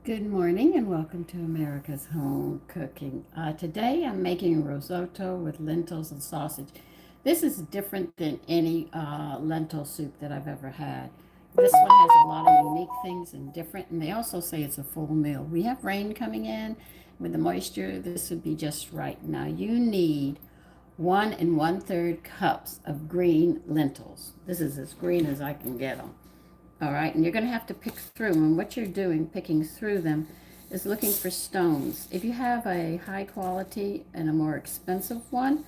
Good morning and welcome to America's Home Cooking. Today I'm making risotto with lentils and sausage. This is different than any lentil soup that I've ever had. This one has a lot of unique things and different, and they also say it's a full meal. We have rain coming in with the moisture. This would be just right. Now you need 1 1/3 cups of green lentils. This is as green as I can get them. All right, and you're going to have to pick through, and what you're doing, picking through them, is looking for stones. If you have a high quality and a more expensive one,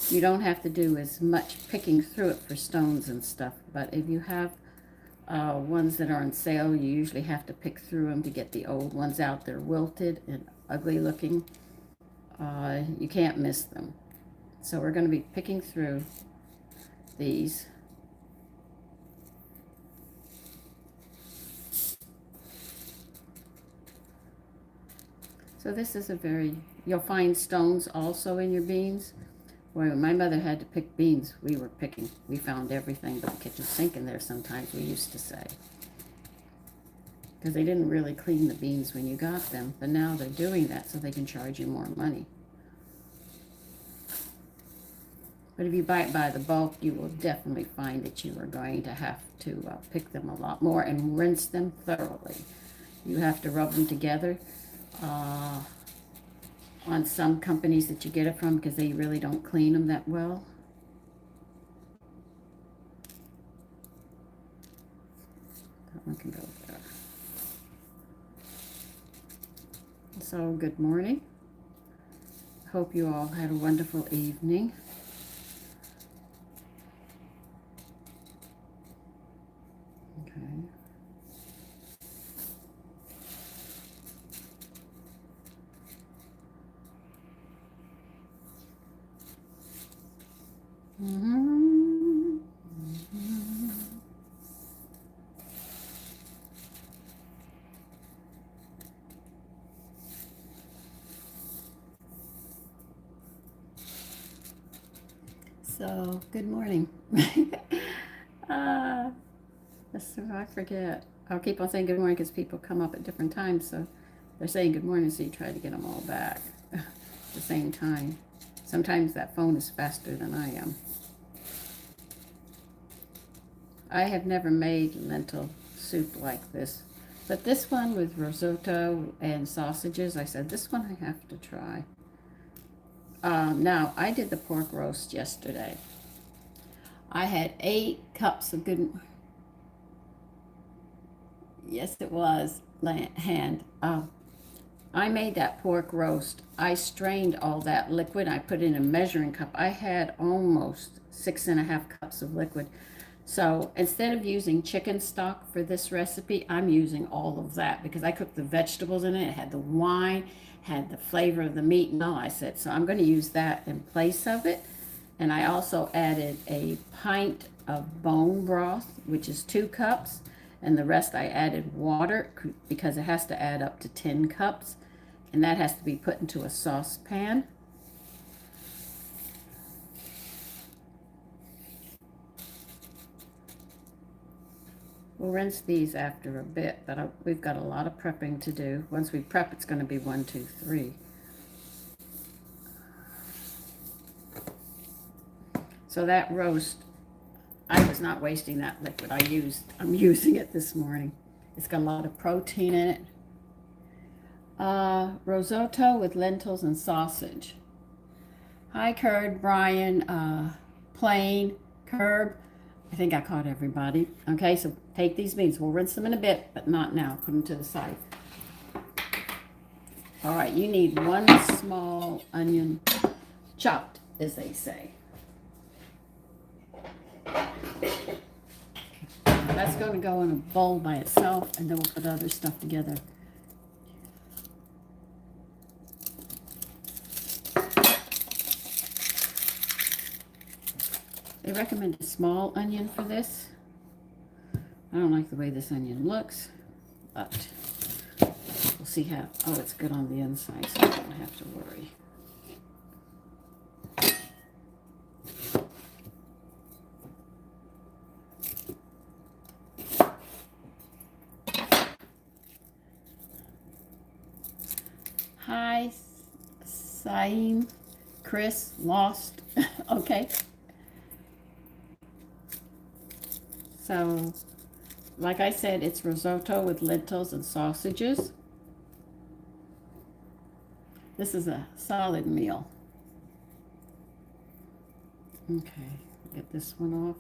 you don't have to do as much picking through it for stones and stuff. But if you have ones that are on sale, you usually have to pick through them to get the old ones out. They're wilted and ugly looking. You can't miss them. So we're going to be picking through these. So this is you'll find stones also in your beans. When my mother had to pick beans, we found everything but the kitchen sink in there sometimes, we used to say. Because they didn't really clean the beans when you got them, but now they're doing that so they can charge you more money. But if you buy it by the bulk, you will definitely find that you are going to have to pick them a lot more and rinse them thoroughly. You have to rub them together. On some companies that you get it from because they really don't clean them that well. That one can go there. So, good morning. Hope you all had a wonderful evening. Okay. So, good morning. uh, I forget. I'll keep on saying good morning because people come up at different times. So they're saying good morning, so you try to get them all back at the same time. Sometimes that phone is faster than I am. I have never made lentil soup like this. But this one with risotto and sausages, I said, this one I have to try. Now, I did the pork roast yesterday. I had 8 cups of good. Yes, it was hand. I made that pork roast. I strained all that liquid. I put it in a measuring cup. I had almost 6.5 cups of liquid. So instead of using chicken stock for this recipe, I'm using all of that because I cooked the vegetables in it. It had the wine, had the flavor of the meat and all. I said, so I'm going to use that in place of it. And I also added a pint of bone broth, which is 2 cups. And the rest I added water because it has to add up to 10 cups. And that has to be put into a saucepan. We'll rinse these after a bit, but we've got a lot of prepping to do. Once we prep, it's going to be 1, 2, 3. So that roast, I was not wasting that liquid. I'm using it this morning. It's got a lot of protein in it. Risotto with lentils and sausage. Hi, Curd, Brian, Plain, Curb. I think I caught everybody. Okay, so take these beans. We'll rinse them in a bit, but not now. Put them to the side. All right, you need 1 small onion, chopped, as they say. That's going to go in a bowl by itself, and then we'll put other stuff together. They recommend a small onion for this. I don't like the way this onion looks, but we'll see how. Oh, it's good on the inside, so I don't have to worry. Hi, Saim, Chris, Lost. Okay, so like I said, it's risotto with lentils and sausages. This is a solid meal. Okay, get this one off.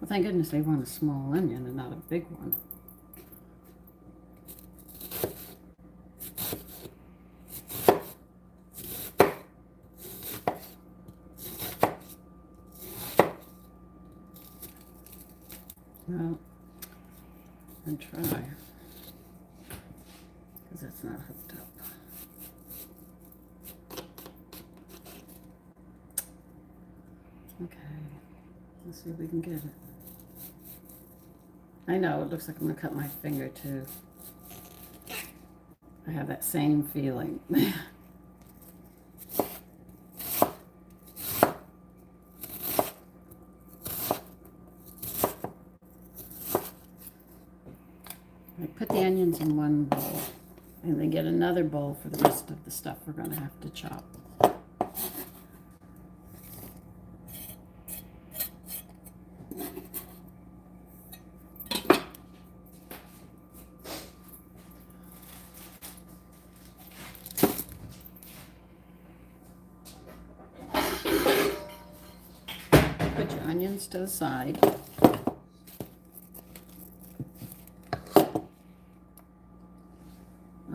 Well, thank goodness they want a small onion and not a big one. Well, and try, because it's not hooked up. Okay, let's see if we can get it. I know, it looks like I'm going to cut my finger too. I have that same feeling. I put the onions in one bowl and then get another bowl for the rest of the stuff we're going to have to chop. Put your onions to the side.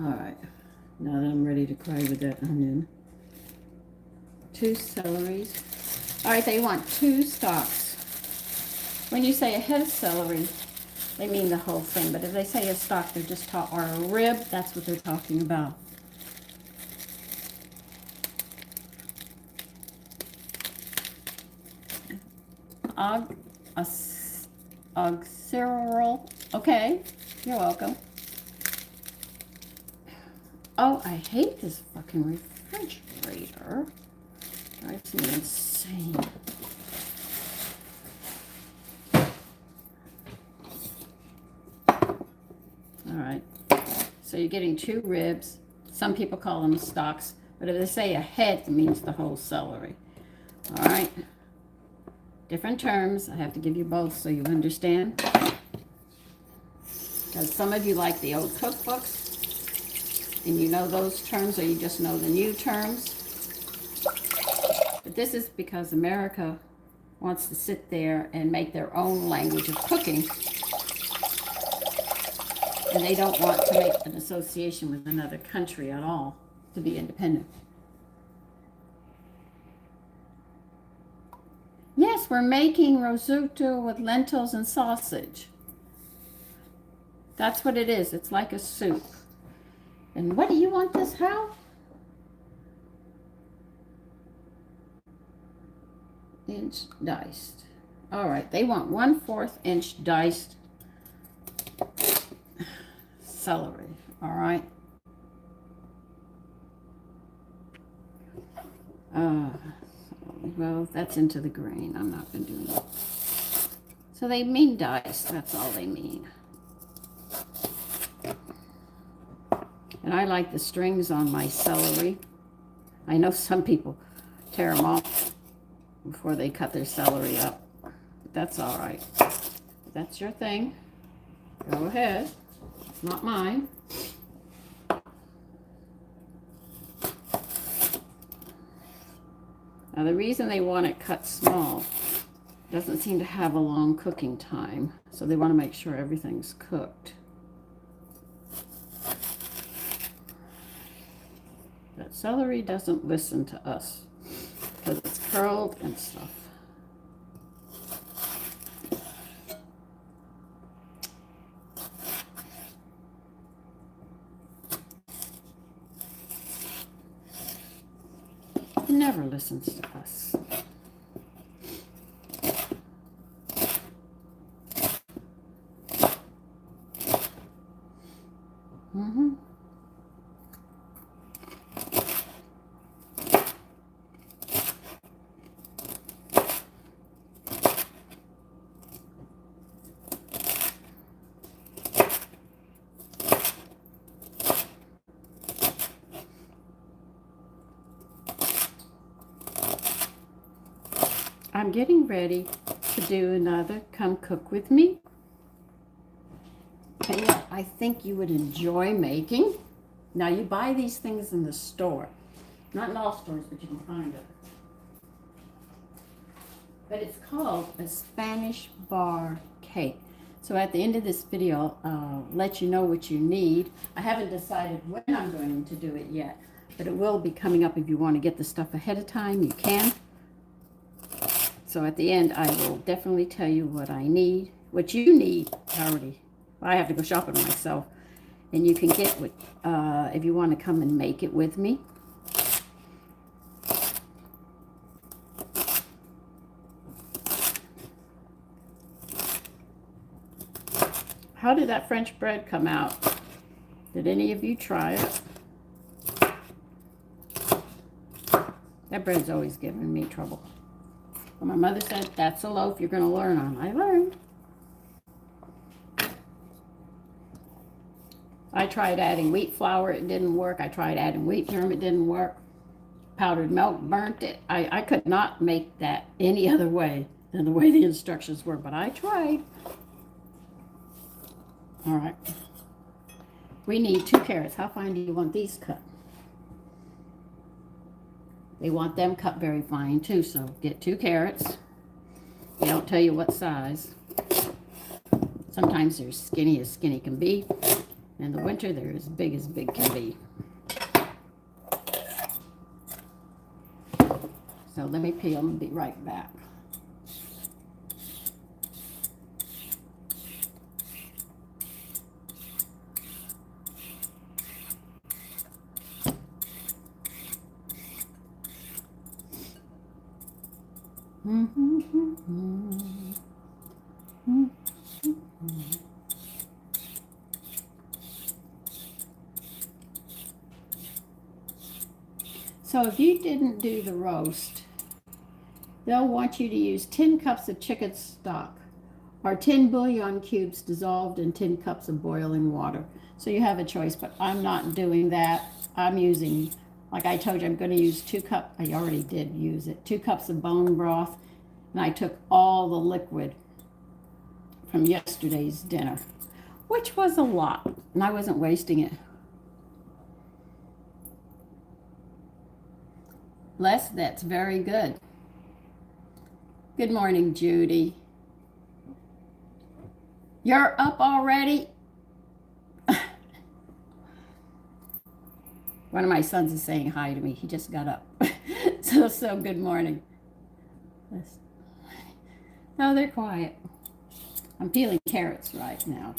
Alright, now that I'm ready to cry with that onion. 2 celeries. Alright, they want 2 stalks. When you say a head of celery, they mean the whole thing. But if they say a stalk, they're just or a rib, that's what they're talking about. Auxiliary. Okay, you're welcome. Oh, I hate this fucking refrigerator. Drives me insane. All right. So you're getting 2 ribs. Some people call them stalks, but if they say a head, it means the whole celery. All right. Different terms. I have to give you both so you understand. Because some of you like the old cookbooks, and you know those terms, or you just know the new terms. But this is because America wants to sit there and make their own language of cooking. And they don't want to make an association with another country at all to be independent. Yes, we're making risotto with lentils and sausage. That's what it is. It's like a soup. And what do you want this how? Inch diced. All right, they want 1/4 inch diced celery. All right. Well, that's into the grain. I'm not going to do that. So they mean diced. That's all they mean. And I like the strings on my celery. I know some people tear them off before they cut their celery up. But that's all right. If that's your thing, go ahead. It's not mine. Now the reason they want it cut small, it doesn't seem to have a long cooking time. So they want to make sure everything's cooked. That celery doesn't listen to us because it's curled and stuff. It never listens to us. I'm getting ready to do another Come Cook With Me. And yeah, I think you would enjoy making. Now you buy these things in the store. Not in all stores, but you can find it. But it's called a Spanish bar cake. So at the end of this video, I'll let you know what you need. I haven't decided when I'm going to do it yet, but it will be coming up. If you want to get the stuff ahead of time, you can. So at the end, I will definitely tell you what I need, what you need already. I have to go shopping myself. And you can get what, if you want to come and make it with me. How did that French bread come out? Did any of you try it? That bread's always giving me trouble. Well, my mother said, that's a loaf you're going to learn on. I learned. I tried adding wheat flour. It didn't work. I tried adding wheat germ. It didn't work. Powdered milk burnt it. I could not make that any other way than the way the instructions were, but I tried. All right. We need 2 carrots. How fine do you want these cut? They want them cut very fine too, so get 2 carrots. They don't tell you what size. Sometimes they're skinny as skinny can be. In the winter, they're as big can be. So let me peel them and be right back. So if you didn't do the roast, they'll want you to use 10 cups of chicken stock or 10 bouillon cubes dissolved in 10 cups of boiling water. So you have a choice, but I'm not doing that. I'm using, like I told you, I'm going to use 2 cups. I already did use it. 2 cups of bone broth, and I took all the liquid from yesterday's dinner, which was a lot, and I wasn't wasting it. Les, that's very good. Good morning, Judy. You're up already? One of my sons is saying hi to me. He just got up. So good morning. No, they're quiet. I'm peeling carrots right now.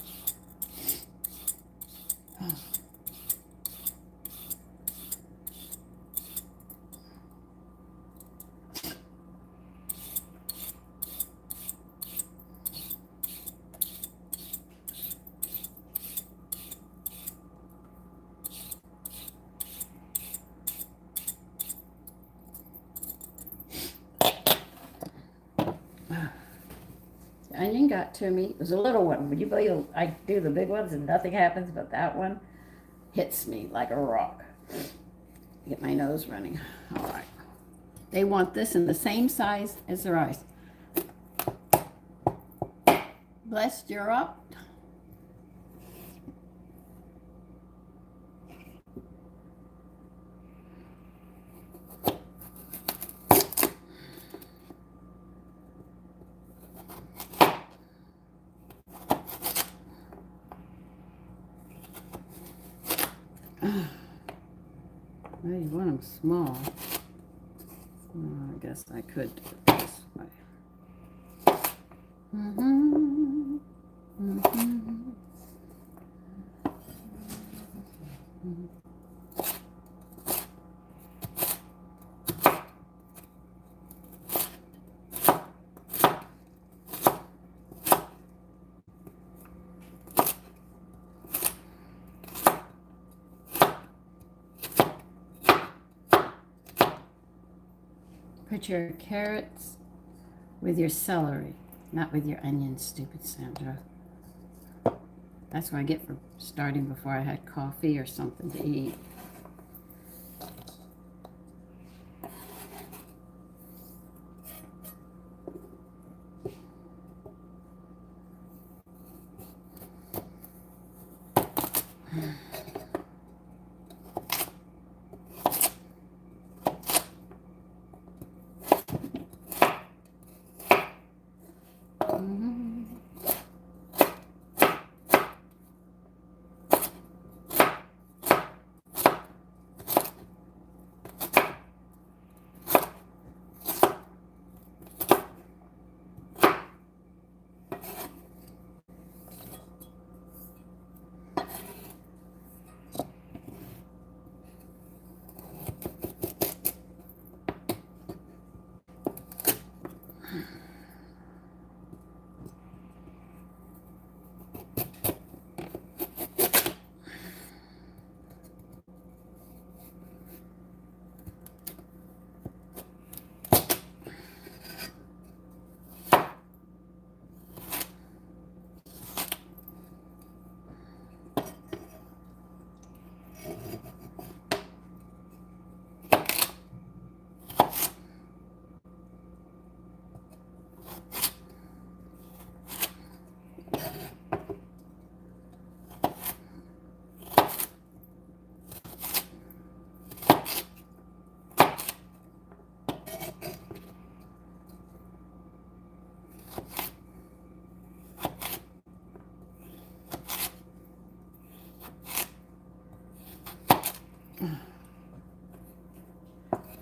The onion got to me. It was a little one. Would you believe I do the big ones and nothing happens but that one? hits me like a rock. Get my nose running. All right. They want this in the same size as the rice. Blessed, you're up. Well, you want them small. Well, I guess I could do it this way. Put your carrots with your celery, not with your onions, stupid Sandra. That's what I get for starting before I had coffee or something to eat.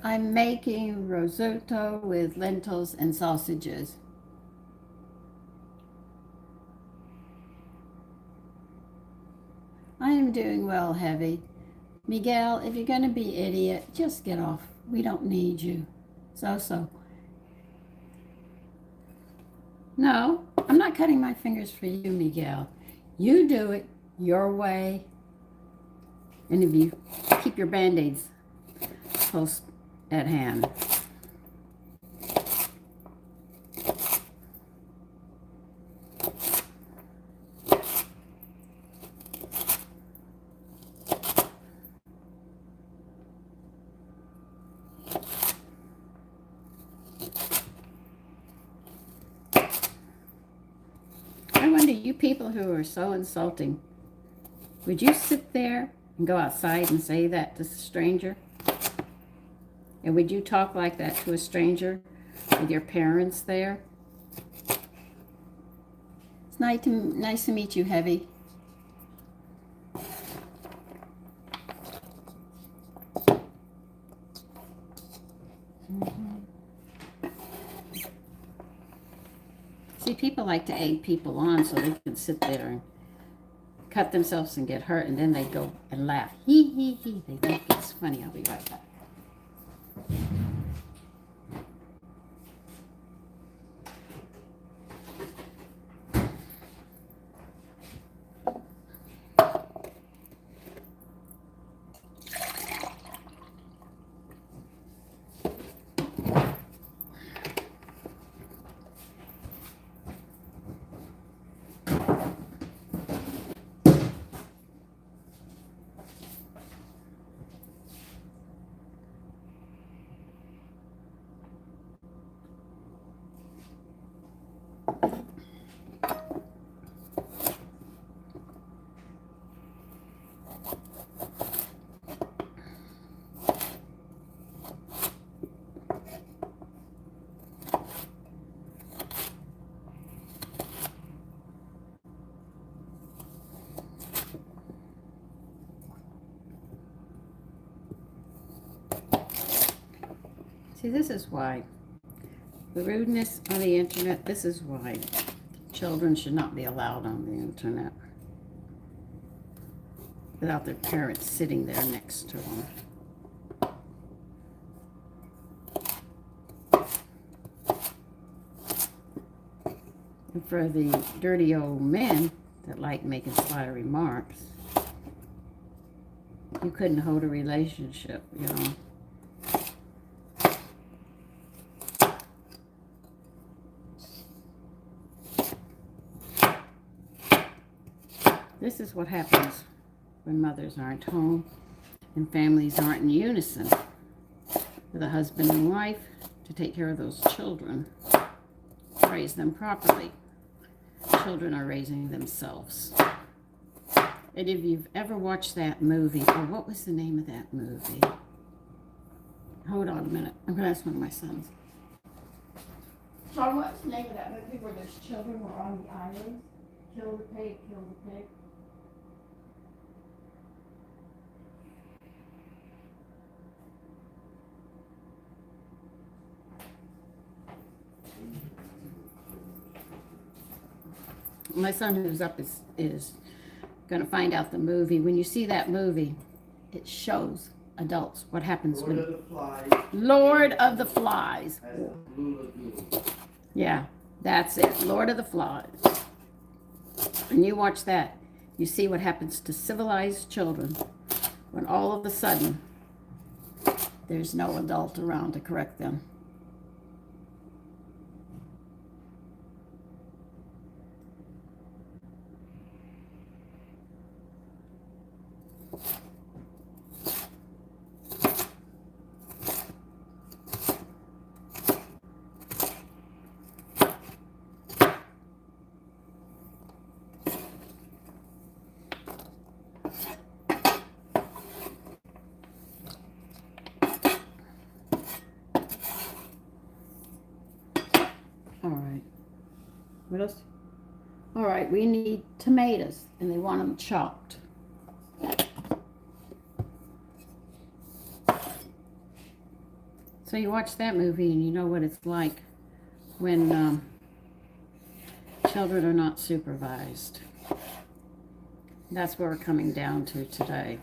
I'm making risotto with lentils and sausages. I am doing well, Heavy. Miguel, if you're going to be idiot, just get off. We don't need you. So. No, I'm not cutting my fingers for you, Miguel. You do it your way. And if you keep your Band-Aids close at hand. I wonder, you people who are so insulting, would you sit there and go outside and say that to a stranger? And would you talk like that to a stranger with your parents there? It's nice to meet you, Heavy. See, people like to egg people on so they can sit there and cut themselves and get hurt, and then they go and laugh. Hee, hee, hee. They think it's funny. I'll be right back. See, this is why. The rudeness on the internet, this is why children should not be allowed on the internet without their parents sitting there next to them. And for the dirty old men that like making sly remarks, you couldn't hold a relationship, you know. This is what happens when mothers aren't home and families aren't in unison with a husband and wife to take care of those children, raise them properly. Children are raising themselves. And if you've ever watched that movie, or what was the name of that movie? Hold on a minute. I'm going to ask one of my sons. Sean, what's the name of that movie where those children were on the island? Kill the pig, kill the pig. My son who's up is going to find out the movie. When you see that movie, it shows adults what happens Lord when of the Flies. Lord of the Flies. As the Blue Lagoon. Yeah, that's it. Lord of the Flies. And you watch that, you see what happens to civilized children when all of a sudden there's no adult around to correct them. All right. What else? All right, we need tomatoes, and they want them chopped. So you watch that movie, and you know what it's like when children are not supervised. That's what we're coming down to today.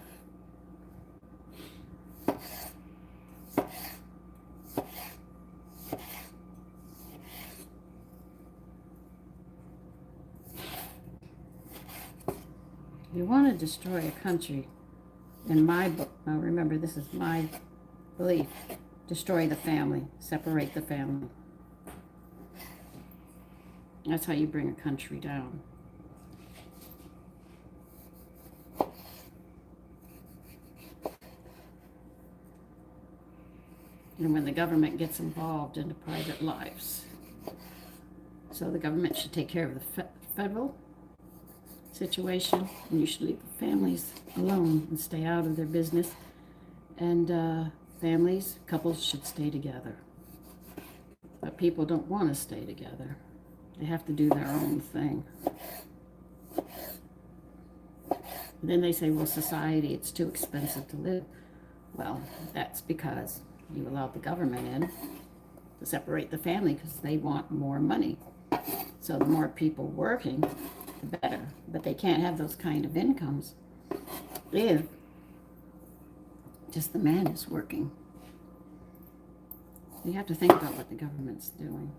You want to destroy a country, in my book, now remember this is my belief, destroy the family, separate the family. That's how you bring a country down. And when the government gets involved into private lives. So the government should take care of the federal situation, and you should leave the families alone and stay out of their business. And families, couples should stay together. But people don't want to stay together. They have to do their own thing. And then they say, well, society, it's too expensive to live. Well, that's because you allowed the government in to separate the family because they want more money. So the more people working, the better. But they can't have those kind of incomes if just the man is working. You have to think about what the government's doing.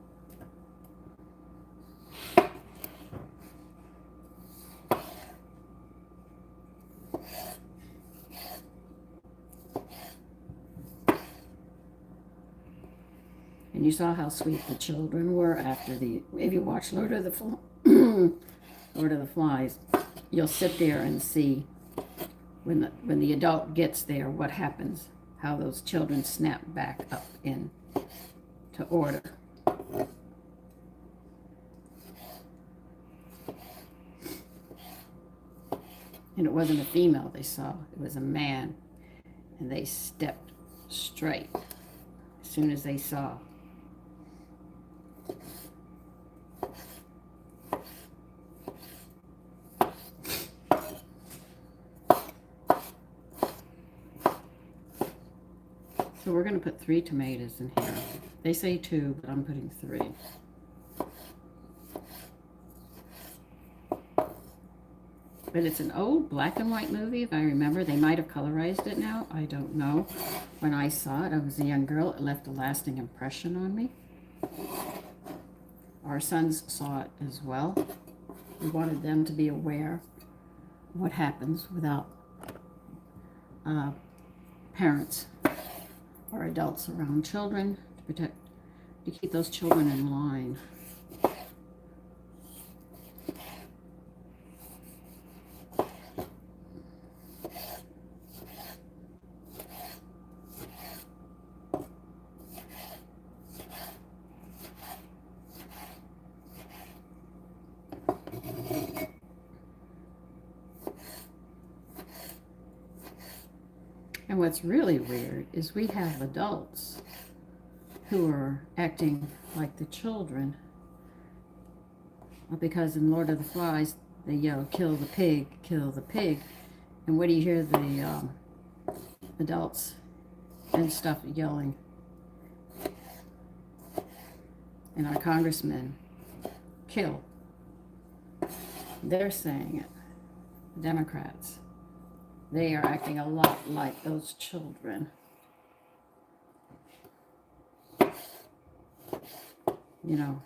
And you saw how sweet the children were after the, if you watch Lord of the Flies, you'll sit there and see when the adult gets there, what happens, how those children snap back up in to order. And it wasn't a female they saw, it was a man. And they stepped straight as soon as they saw. So we're going to put 3 tomatoes in here. They say 2, but I'm putting 3. But it's an old black and white movie, if I remember. They might have colorized it now. I don't know. When I saw it, I was a young girl. It left a lasting impression on me. Our sons saw it as well. We wanted them to be aware of what happens without parents or adults around children to keep those children in line. And what's really weird is we have adults who are acting like the children, because in Lord of the Flies they yell, "Kill the pig, kill the pig." And what do you hear the adults and stuff yelling? And our congressmen, "Kill." They're saying it. Democrats. They are acting a lot like those children. You know,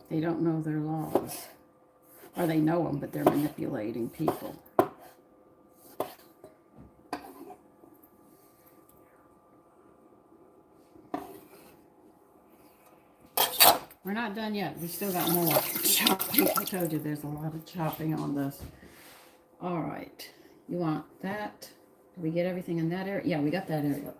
they don't know their laws. Or they know them, but they're manipulating people. We're not done yet. We still got more chopping. I told you there's a lot of chopping on this. All right. You want that? Did we get everything in that area? Yeah, we got that area.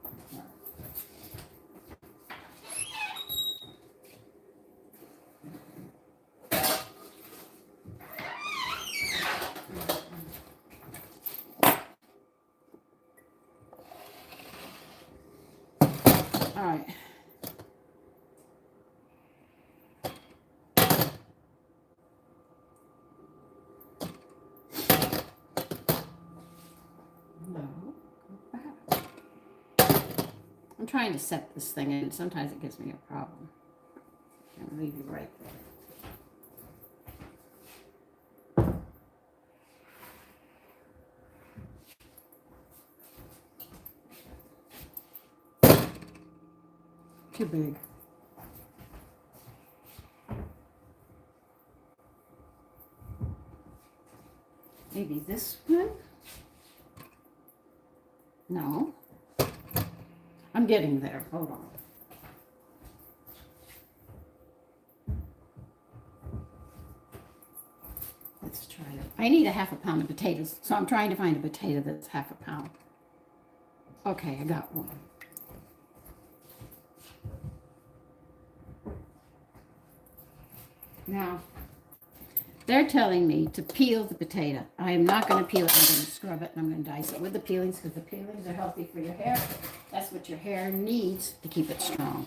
All right. I'm trying to set this thing in. Sometimes it gives me a problem. I'm going to leave you right there. Too big. Maybe this one? No. I'm getting there. Hold on. Let's try it. I need a half a pound of potatoes, so I'm trying to find a potato that's half a pound. Okay, I got one. Now, they're telling me to peel the potato. I am not going to peel it. I'm going to scrub it, and I'm going to dice it with the peelings, because the peelings are healthy for your hair. That's what your hair needs to keep it strong.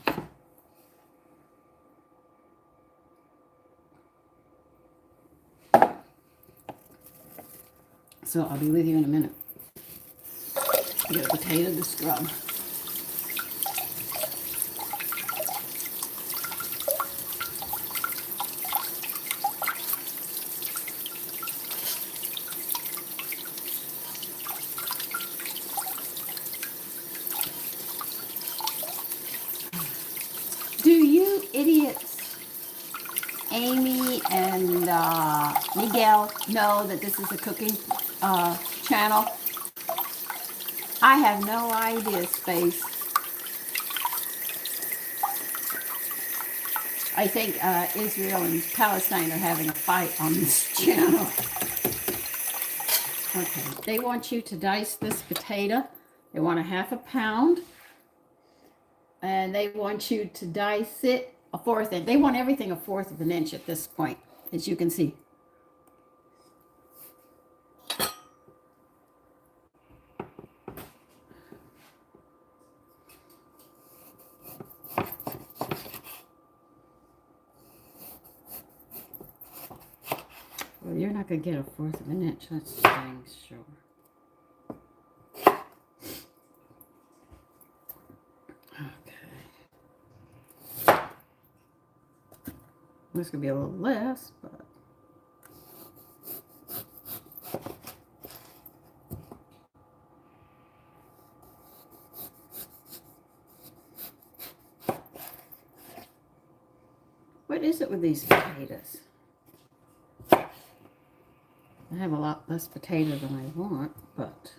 So I'll be with you in a minute. Get a potato to scrub. Do you idiots, Amy and Miguel, know that this is a cooking channel? I have no idea, Space. I think Israel and Palestine are having a fight on this channel. Okay, they want you to dice this potato. They want a half a pound. And they want you to dice it a fourth inch. They want everything a fourth of an inch at this point, as you can see. Well, you're not going to get a fourth of an inch, that's dang sure. This could be a little less, but what is it with these potatoes? I have a lot less potato than I want, but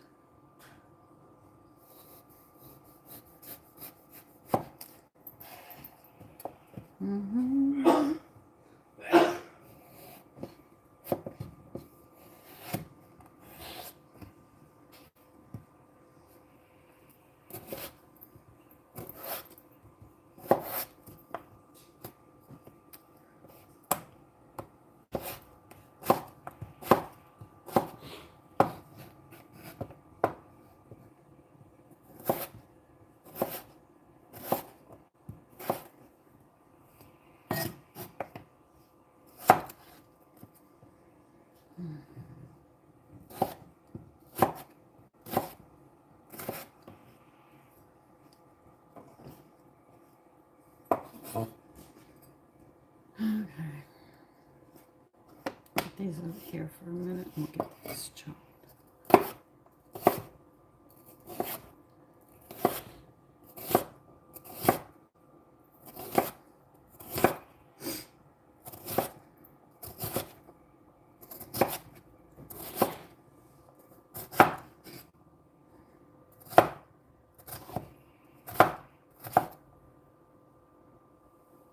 okay. Put these over here for a minute and get this chopped.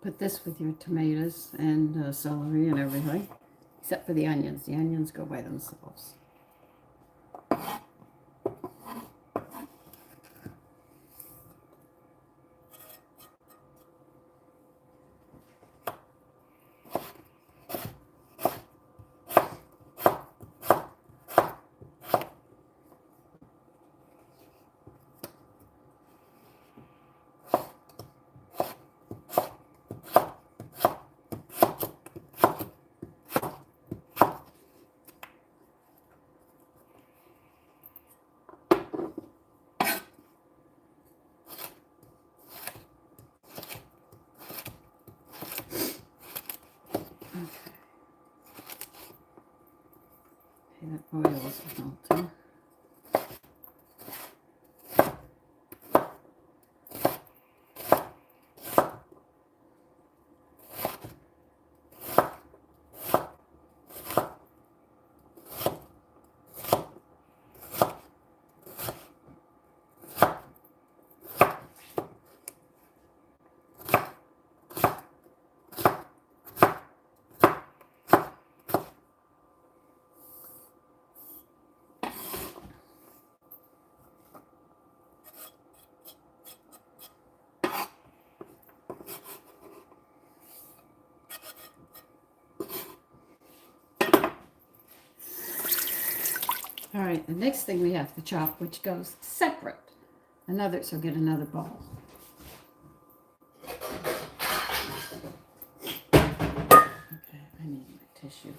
Put this with your tomatoes and celery and everything, except for the onions. The onions go by themselves. That oil is melting. All right, the next thing we have to chop, which goes separate. So get another bowl. Okay, I need my tissue.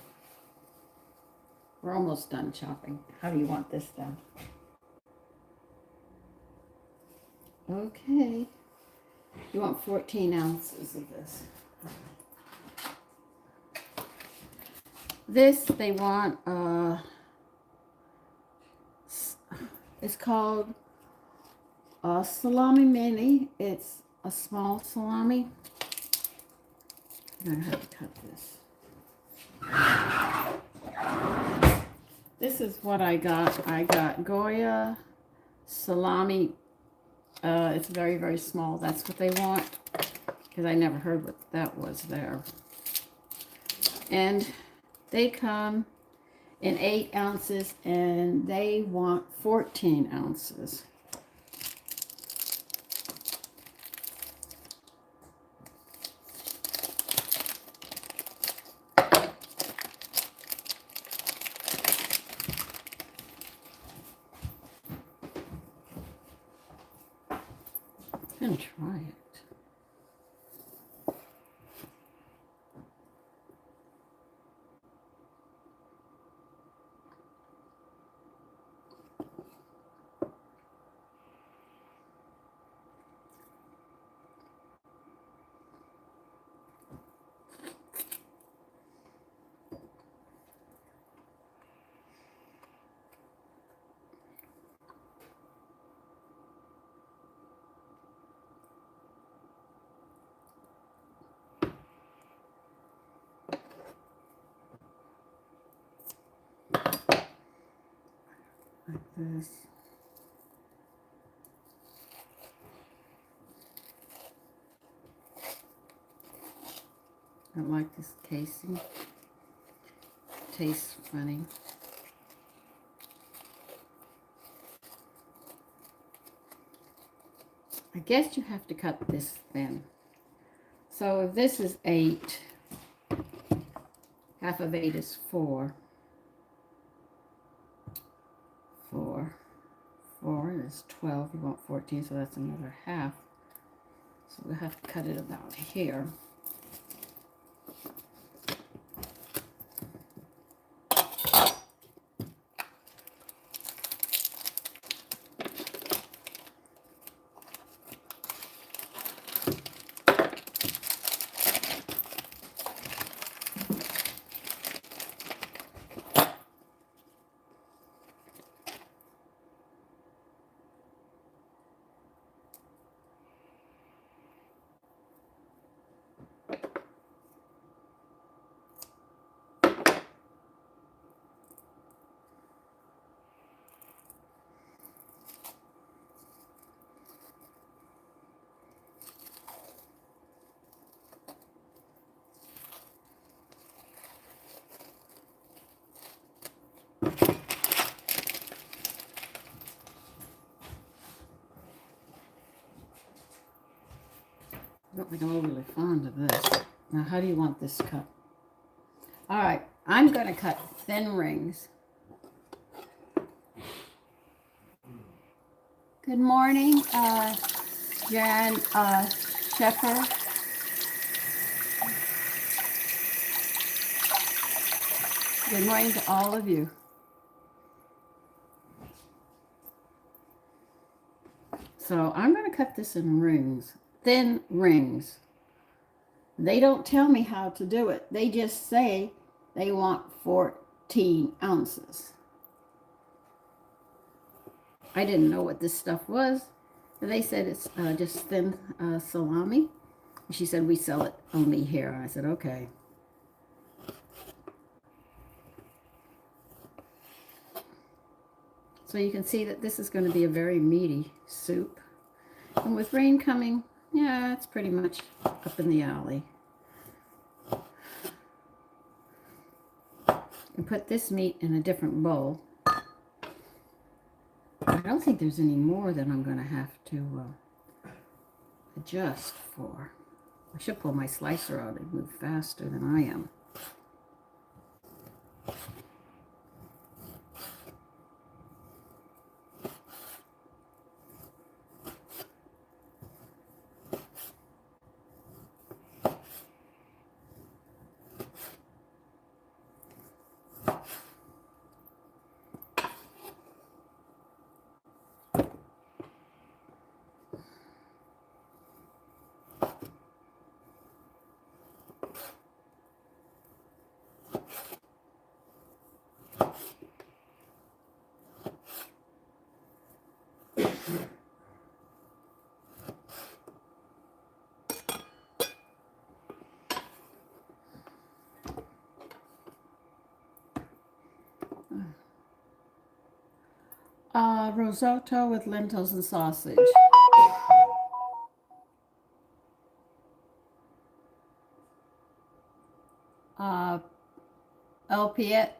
We're almost done chopping. How do you want this done? Okay. You want 14 ounces of this. This, they want, it's called Salami Mini. It's a small salami. I'm going to have to cut this. This is what I got. I got Goya Salami. It's very, very small. That's what they want, because I never heard what that was there. And they come in 8 ounces, and they want 14 ounces. I'm gonna try it. this. I like this casing. Tastes funny. I guess you have to cut this thin. So if this is 8, half of 8 is 4. 4 is 12. You want 14, so that's another half. So we'll have to cut it about here. I don't think I'm overly fond of this. Now, how do you want this cut? All right, I'm going to cut thin rings. Good morning, Jan Sheffer. Good morning to all of you. So I'm going to cut this in rings, thin rings. They don't tell me how to do it. They just say they want 14 ounces. I didn't know what this stuff was. They said it's just thin salami. She said, we sell it only here. I said, okay. So you can see that this is going to be a very meaty soup. And with rain coming, yeah, it's pretty much up in the alley. And put this meat in a different bowl. I don't think there's any more that I'm going to have to adjust for. I should pull my slicer out and move faster than I am. Risotto with lentils and sausage. Opiate.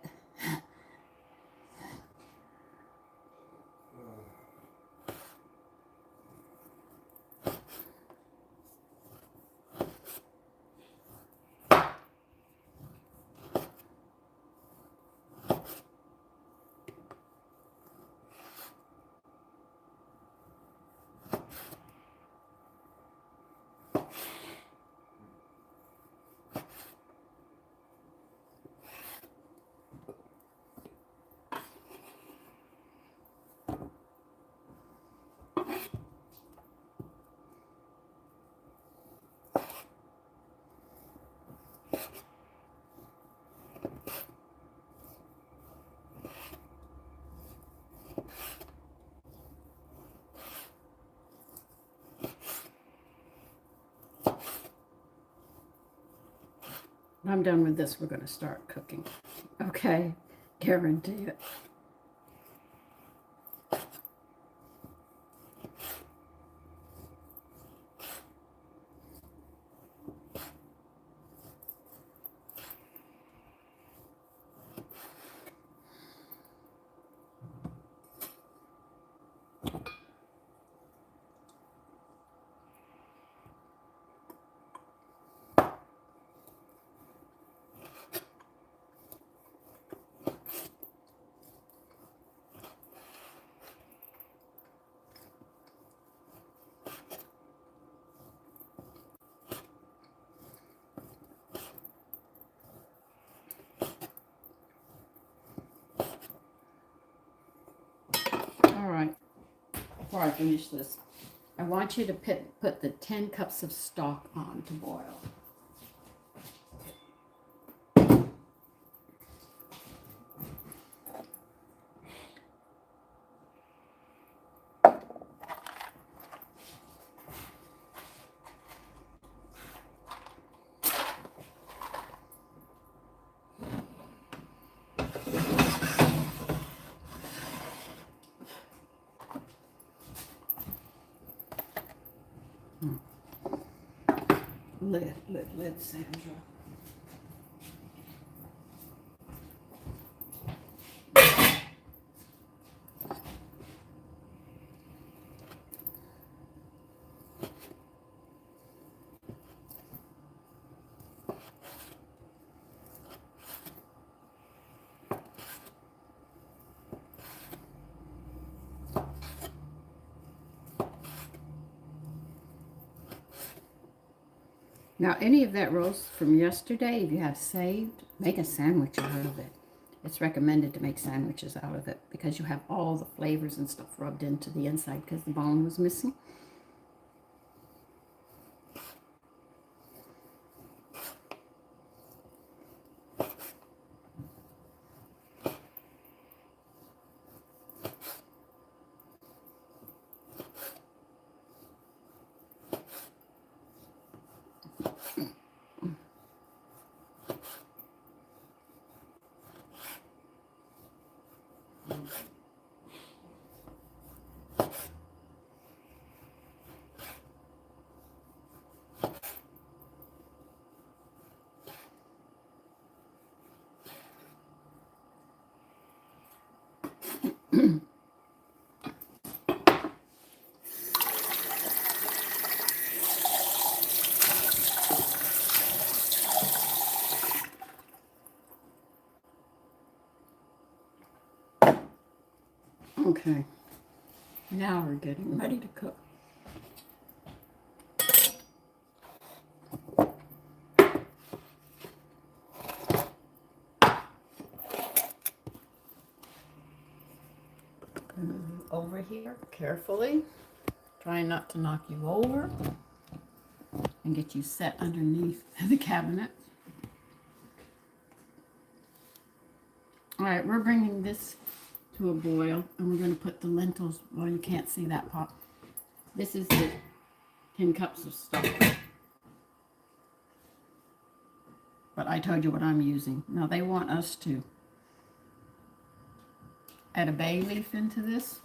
When I'm done with this, we're going to start cooking. Okay, guarantee it. before I finish this, I want you to put the 10 cups of stock on to boil. Lid, Sandra. Now, any of that roast from yesterday, if you have saved, make a sandwich out of it. It's recommended to make sandwiches out of it because you have all the flavors and stuff rubbed into the inside because the bone was missing. Okay, now we're getting ready to cook. Over here carefully, trying not to knock you over, and get you set underneath the cabinet. All right, we're bringing this to a boil, and we're going to put the lentils. Well, you can't see that pot. This is the 10 cups of stock, but I told you what I'm using. Now they want us to add a bay leaf into this.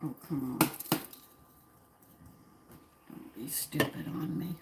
Oh, come on. Don't be stupid on me.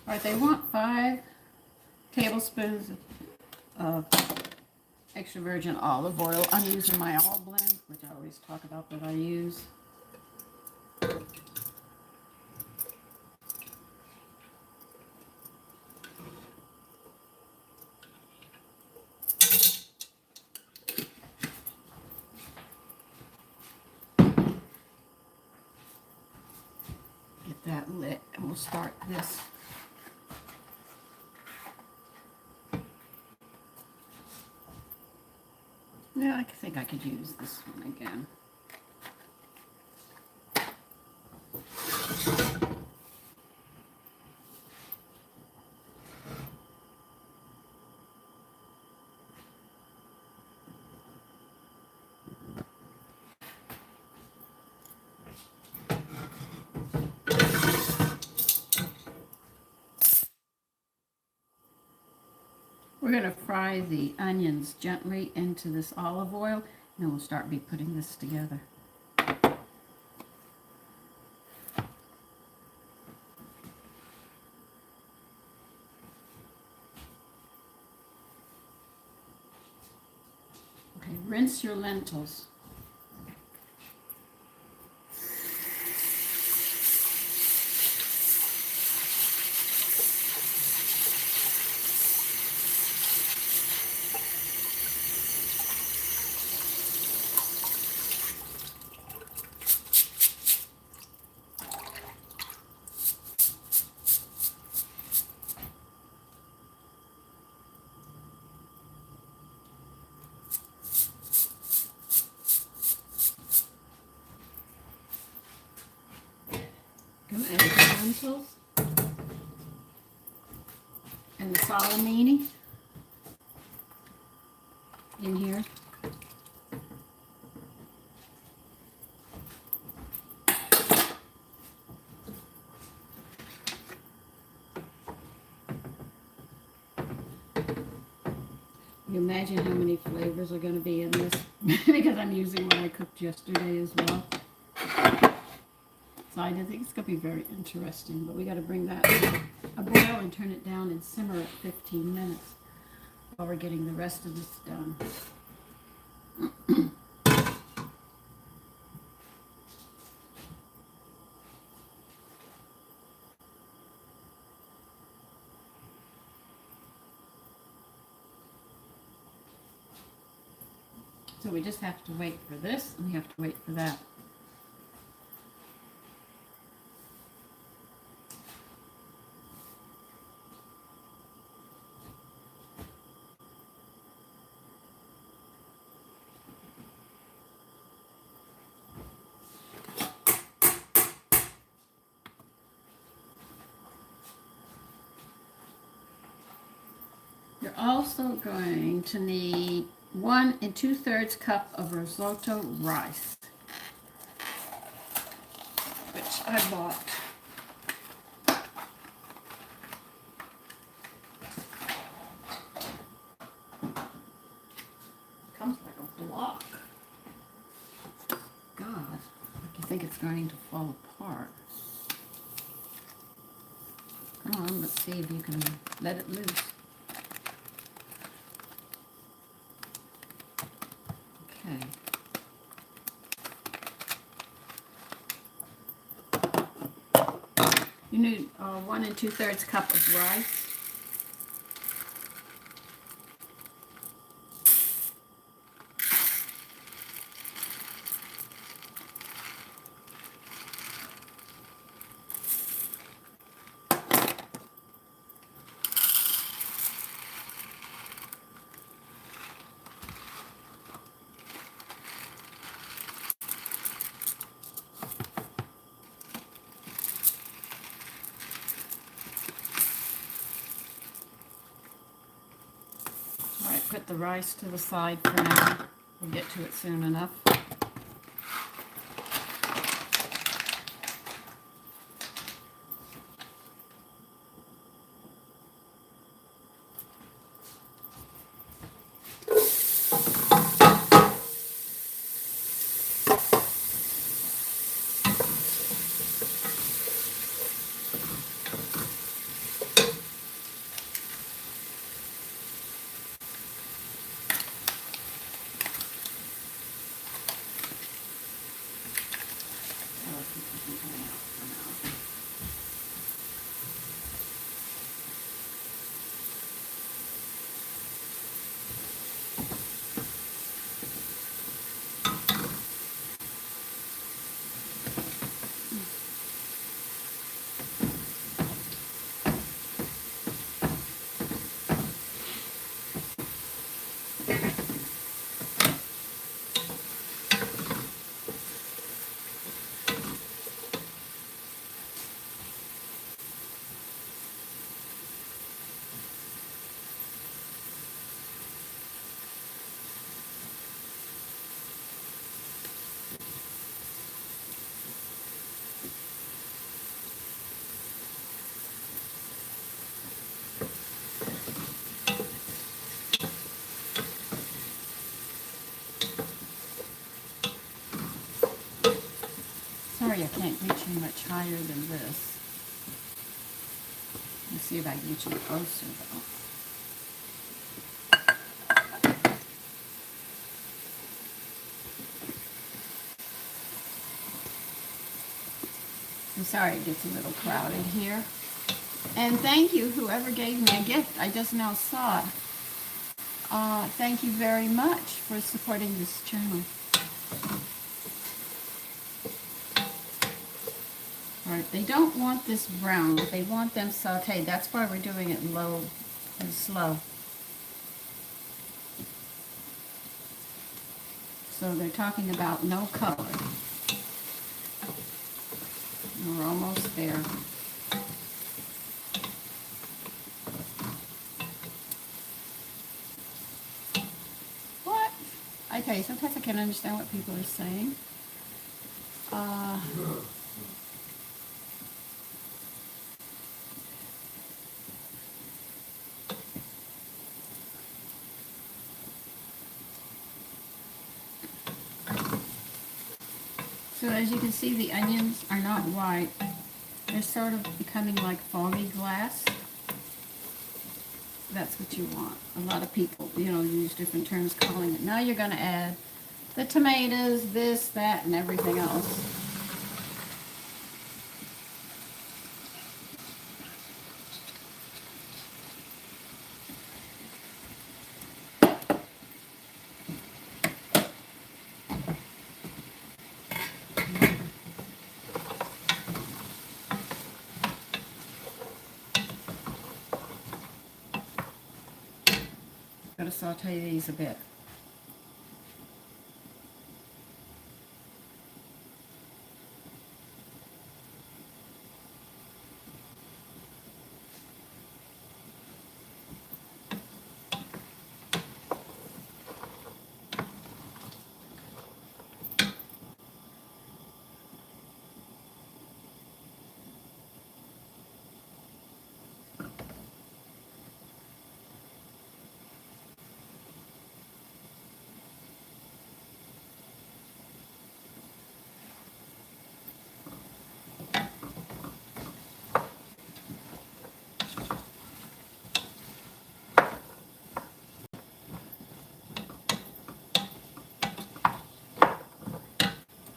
All right, they want 5 tablespoons of extra virgin olive oil. I'm using my all blend, which I always talk about that I use. Get that lit, and we'll start this. Yeah, I think I could use this one again. We're going to fry the onions gently into this olive oil, and then we'll start putting this together. mince your lentils. Gonna add the lentils and the salami in here. You imagine how many flavors are going to be in this because I'm using what I cooked yesterday as well. So I think it's going to be very interesting, but we got to bring that to a boil and turn it down and simmer it 15 minutes while we're getting the rest of this done. So we just have to wait for this, and we have to wait for that. You're also going to need 1 2/3 cup of risotto rice, which I bought. Comes like a block. God, I think it's going to fall apart. Come on, let's see if you can let it loose. Okay. You need 1 2/3 cup of rice. Alright, put the rice to the side for now. We'll get to it soon enough. Sorry, I can't reach you much higher than this. Let's see if I can get you closer though. I'm sorry it gets a little crowded here. And thank you, whoever gave me a gift. I just now saw it. Thank you very much for supporting this channel. All right, they don't want this brown. They want them sauteed. That's why we're doing it low and slow. So they're talking about no color. We're almost there. What? I tell you, sometimes I can't understand what people are saying. So as you can see, the onions are not white. They're sort of becoming like foggy glass. That's what you want. A lot of people, use different terms calling it. Now you're going to add the tomatoes, this, that, and everything else. Got to saute these a bit.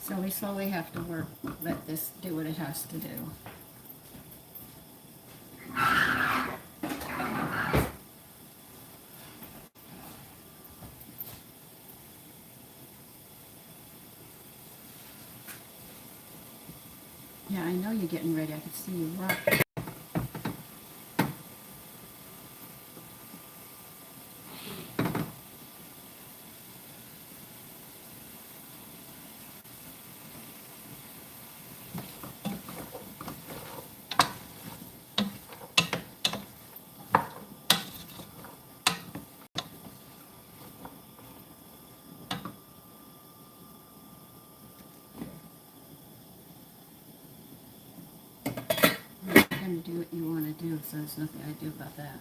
So we slowly have to let this do what it has to do. Yeah, I know you're getting ready. I can see you rock. You're going to do what you want to do, so there's nothing I do about that.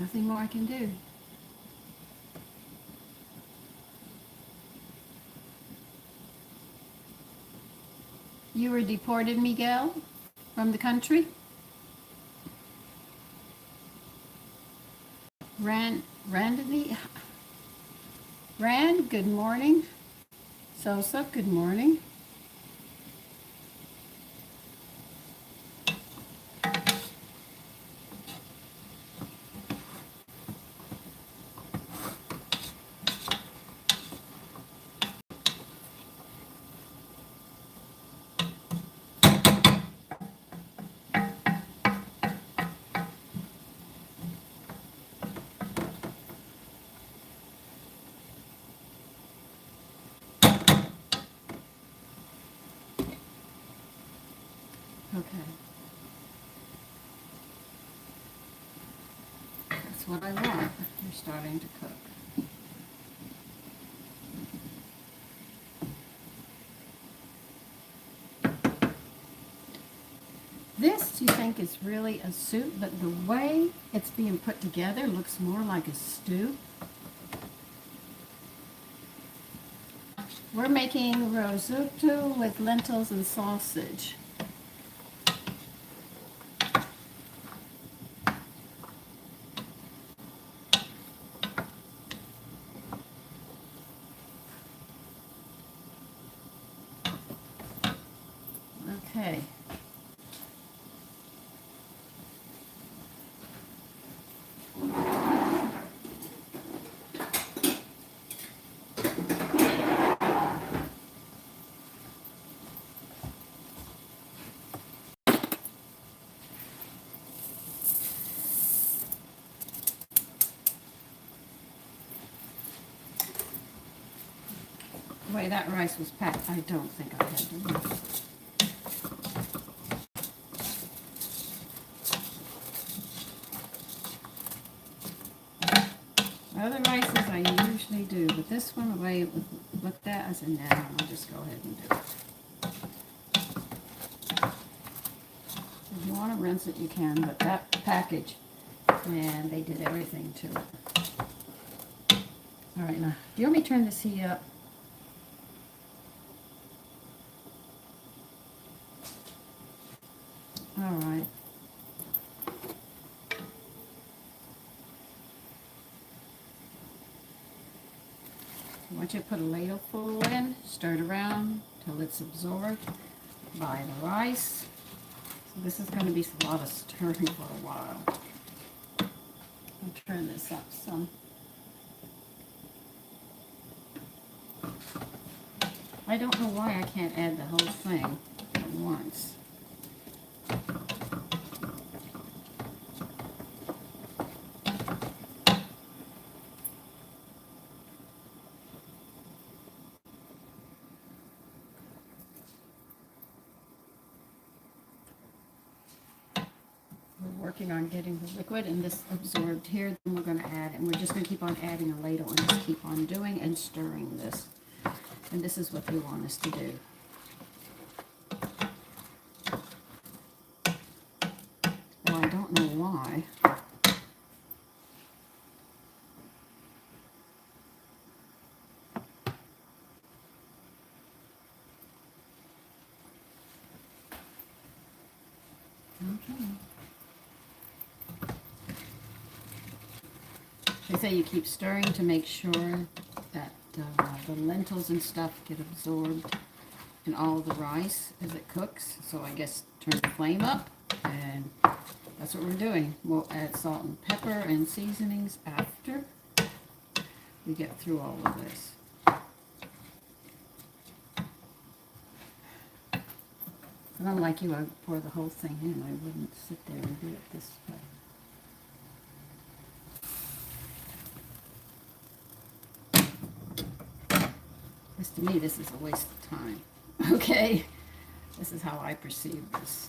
Nothing more I can do. You were deported, Miguel, from the country? Randy? Rand, good morning. Sosa, good morning. Okay. That's what I want. You're starting to cook. think it's really a soup, but the way it's being put together looks more like a stew. We're making risotto with lentils and sausage. Okay. The way that rice was packed, I don't think I had enough. Other rices I usually do, but this one, the way it was looked at, I said, no, I'll just go ahead and do it. If you want to rinse it, you can, but that package, and they did everything to it. All right, now, do you want me to turn this heat up? All right. Once you put a ladleful in, stir it around till it's absorbed by the rice. So this is going to be a lot of stirring for a while. I'll turn this up some. I don't know why I can't add the whole thing at once. Working on getting the liquid and this absorbed here, then we're going to add, and we're just going to keep on adding a ladle and just keep on doing and stirring this. And this is what they want us to do. Well, I don't know why. Okay. They say you keep stirring to make sure that the lentils and stuff get absorbed in all the rice as it cooks. So I guess turn the flame up, and that's what we're doing. We'll add salt and pepper and seasonings after we get through all of this. And unlike you, I would pour the whole thing in. I wouldn't sit there and do it this way. Because to me, this is a waste of time. Okay? This is how I perceive this.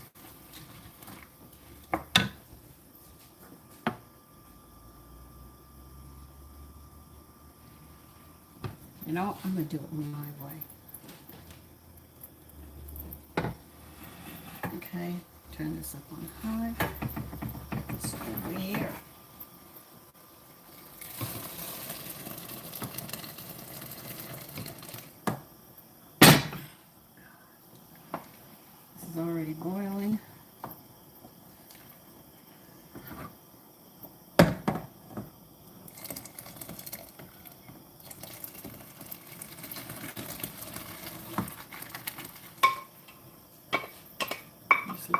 You know, I'm going to do it my way. Okay, turn this up on high. Put this over here. This is already boiling.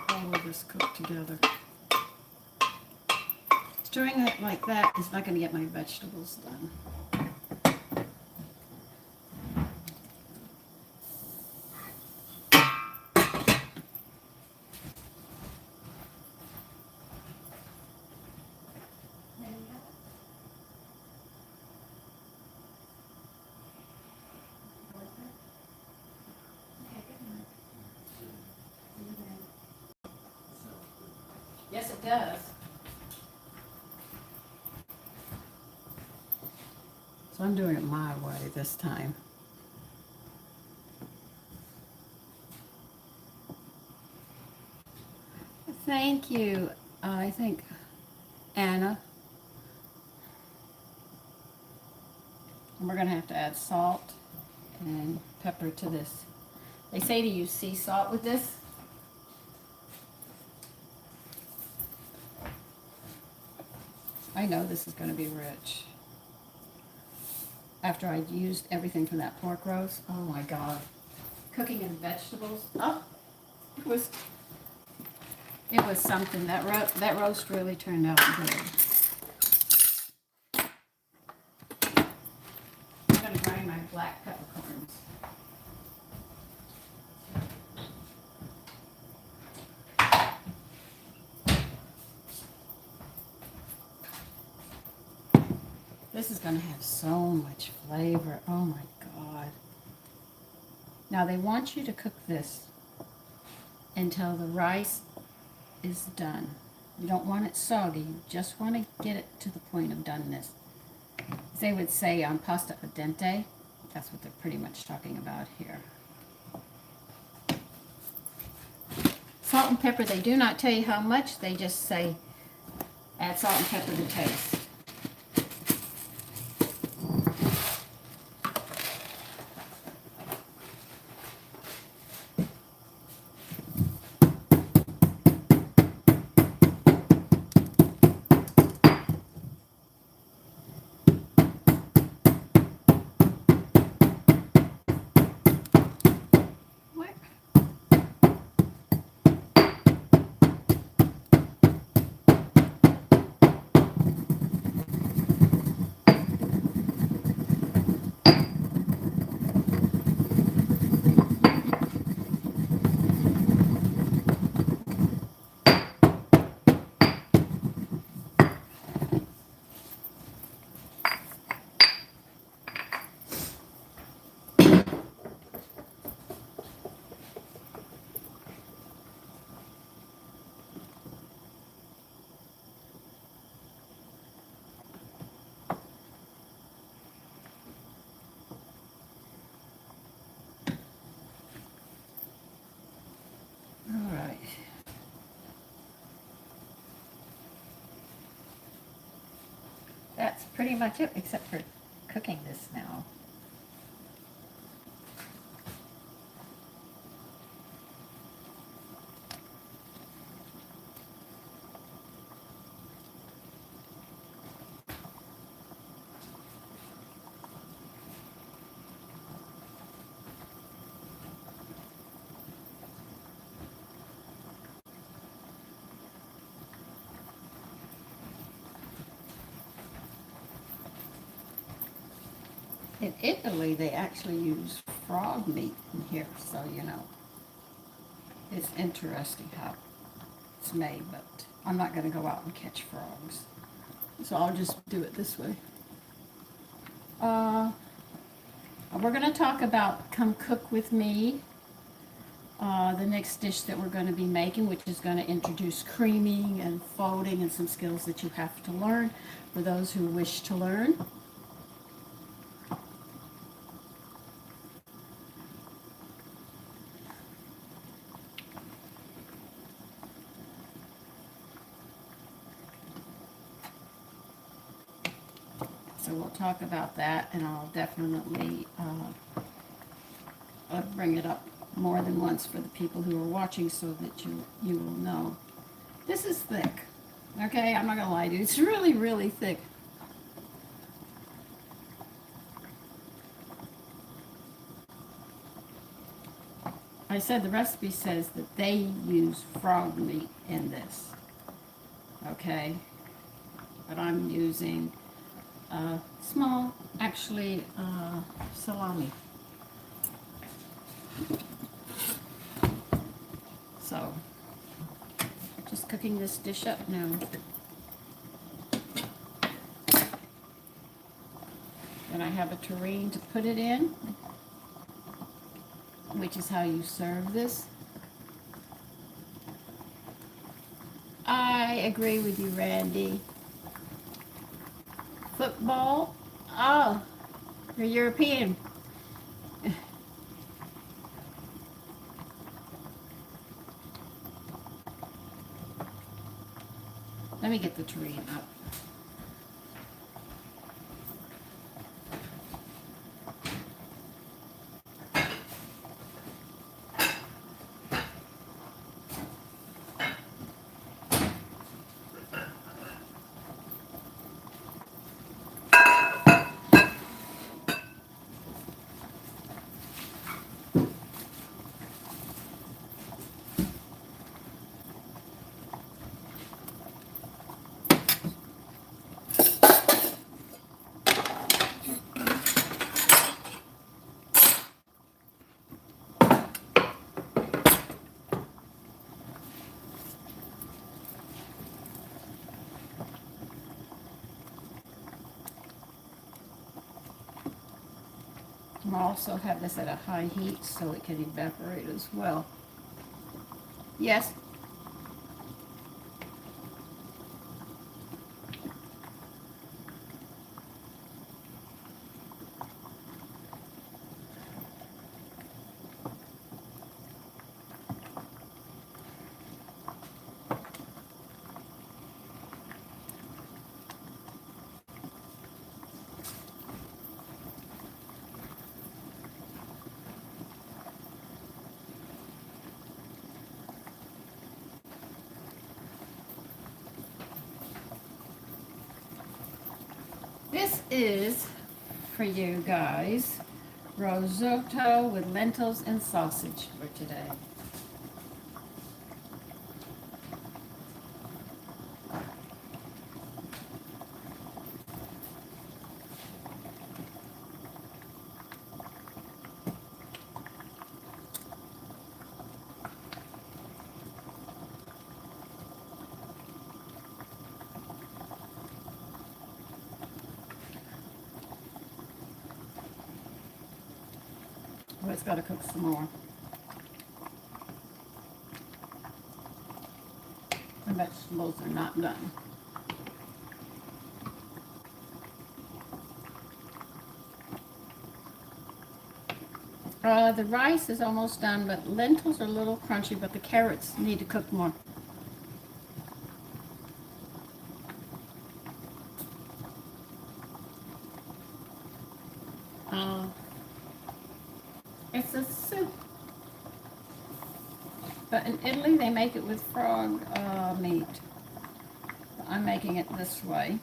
All of this cooked together. Stirring it like that is not going to get my vegetables done. Yes, it does. So I'm doing it my way this time. I Thank you. I think Anna. And we're going to have to add salt and pepper to this. They say to use sea salt with this. I know this is going to be rich. After I used everything from that pork roast, oh my God. Cooking in vegetables, oh, it was something. That roast really turned out good. I'm going to grind my black peppercorns. This is going to have so much flavor. Oh my God. Now they want you to cook this until the rice is done. You don't want it soggy. You just want to get it to the point of doneness. They would say on pasta al dente. That's what they're pretty much talking about here. Salt and pepper, they do not tell you how much. They just say add salt and pepper to taste. That's pretty much it, except for cooking this now. In Italy, they actually use frog meat in here, so you know. It's interesting how it's made, but I'm not going to go out and catch frogs. So I'll just do it this way. We're going to talk about Come Cook With Me, the next dish that we're going to be making, which is going to introduce creaming and folding and some skills that you have to learn for those who wish to learn. So we'll talk about that, and I'll definitely bring it up more than once for the people who are watching so that you will know. This is thick, okay? I'm not going to lie to you. It's really, really thick. I said the recipe says that they use frog meat in this, okay? But I'm using small, actually, salami. So, just cooking this dish up now. Then I have a tureen to put it in, which is how you serve this. I agree with you, Randy. Football? Oh, you're European. Let me get the tureen up. I'll also have this at a high heat so it can evaporate as well. Yes? This is, for you guys, risotto with lentils and sausage for today. Oh, it's got to cook some more. The vegetables are not done. The rice is almost done, but lentils are a little crunchy, but the carrots need to cook more. It's a soup, but in Italy they make it with frog meat. I'm making it this way.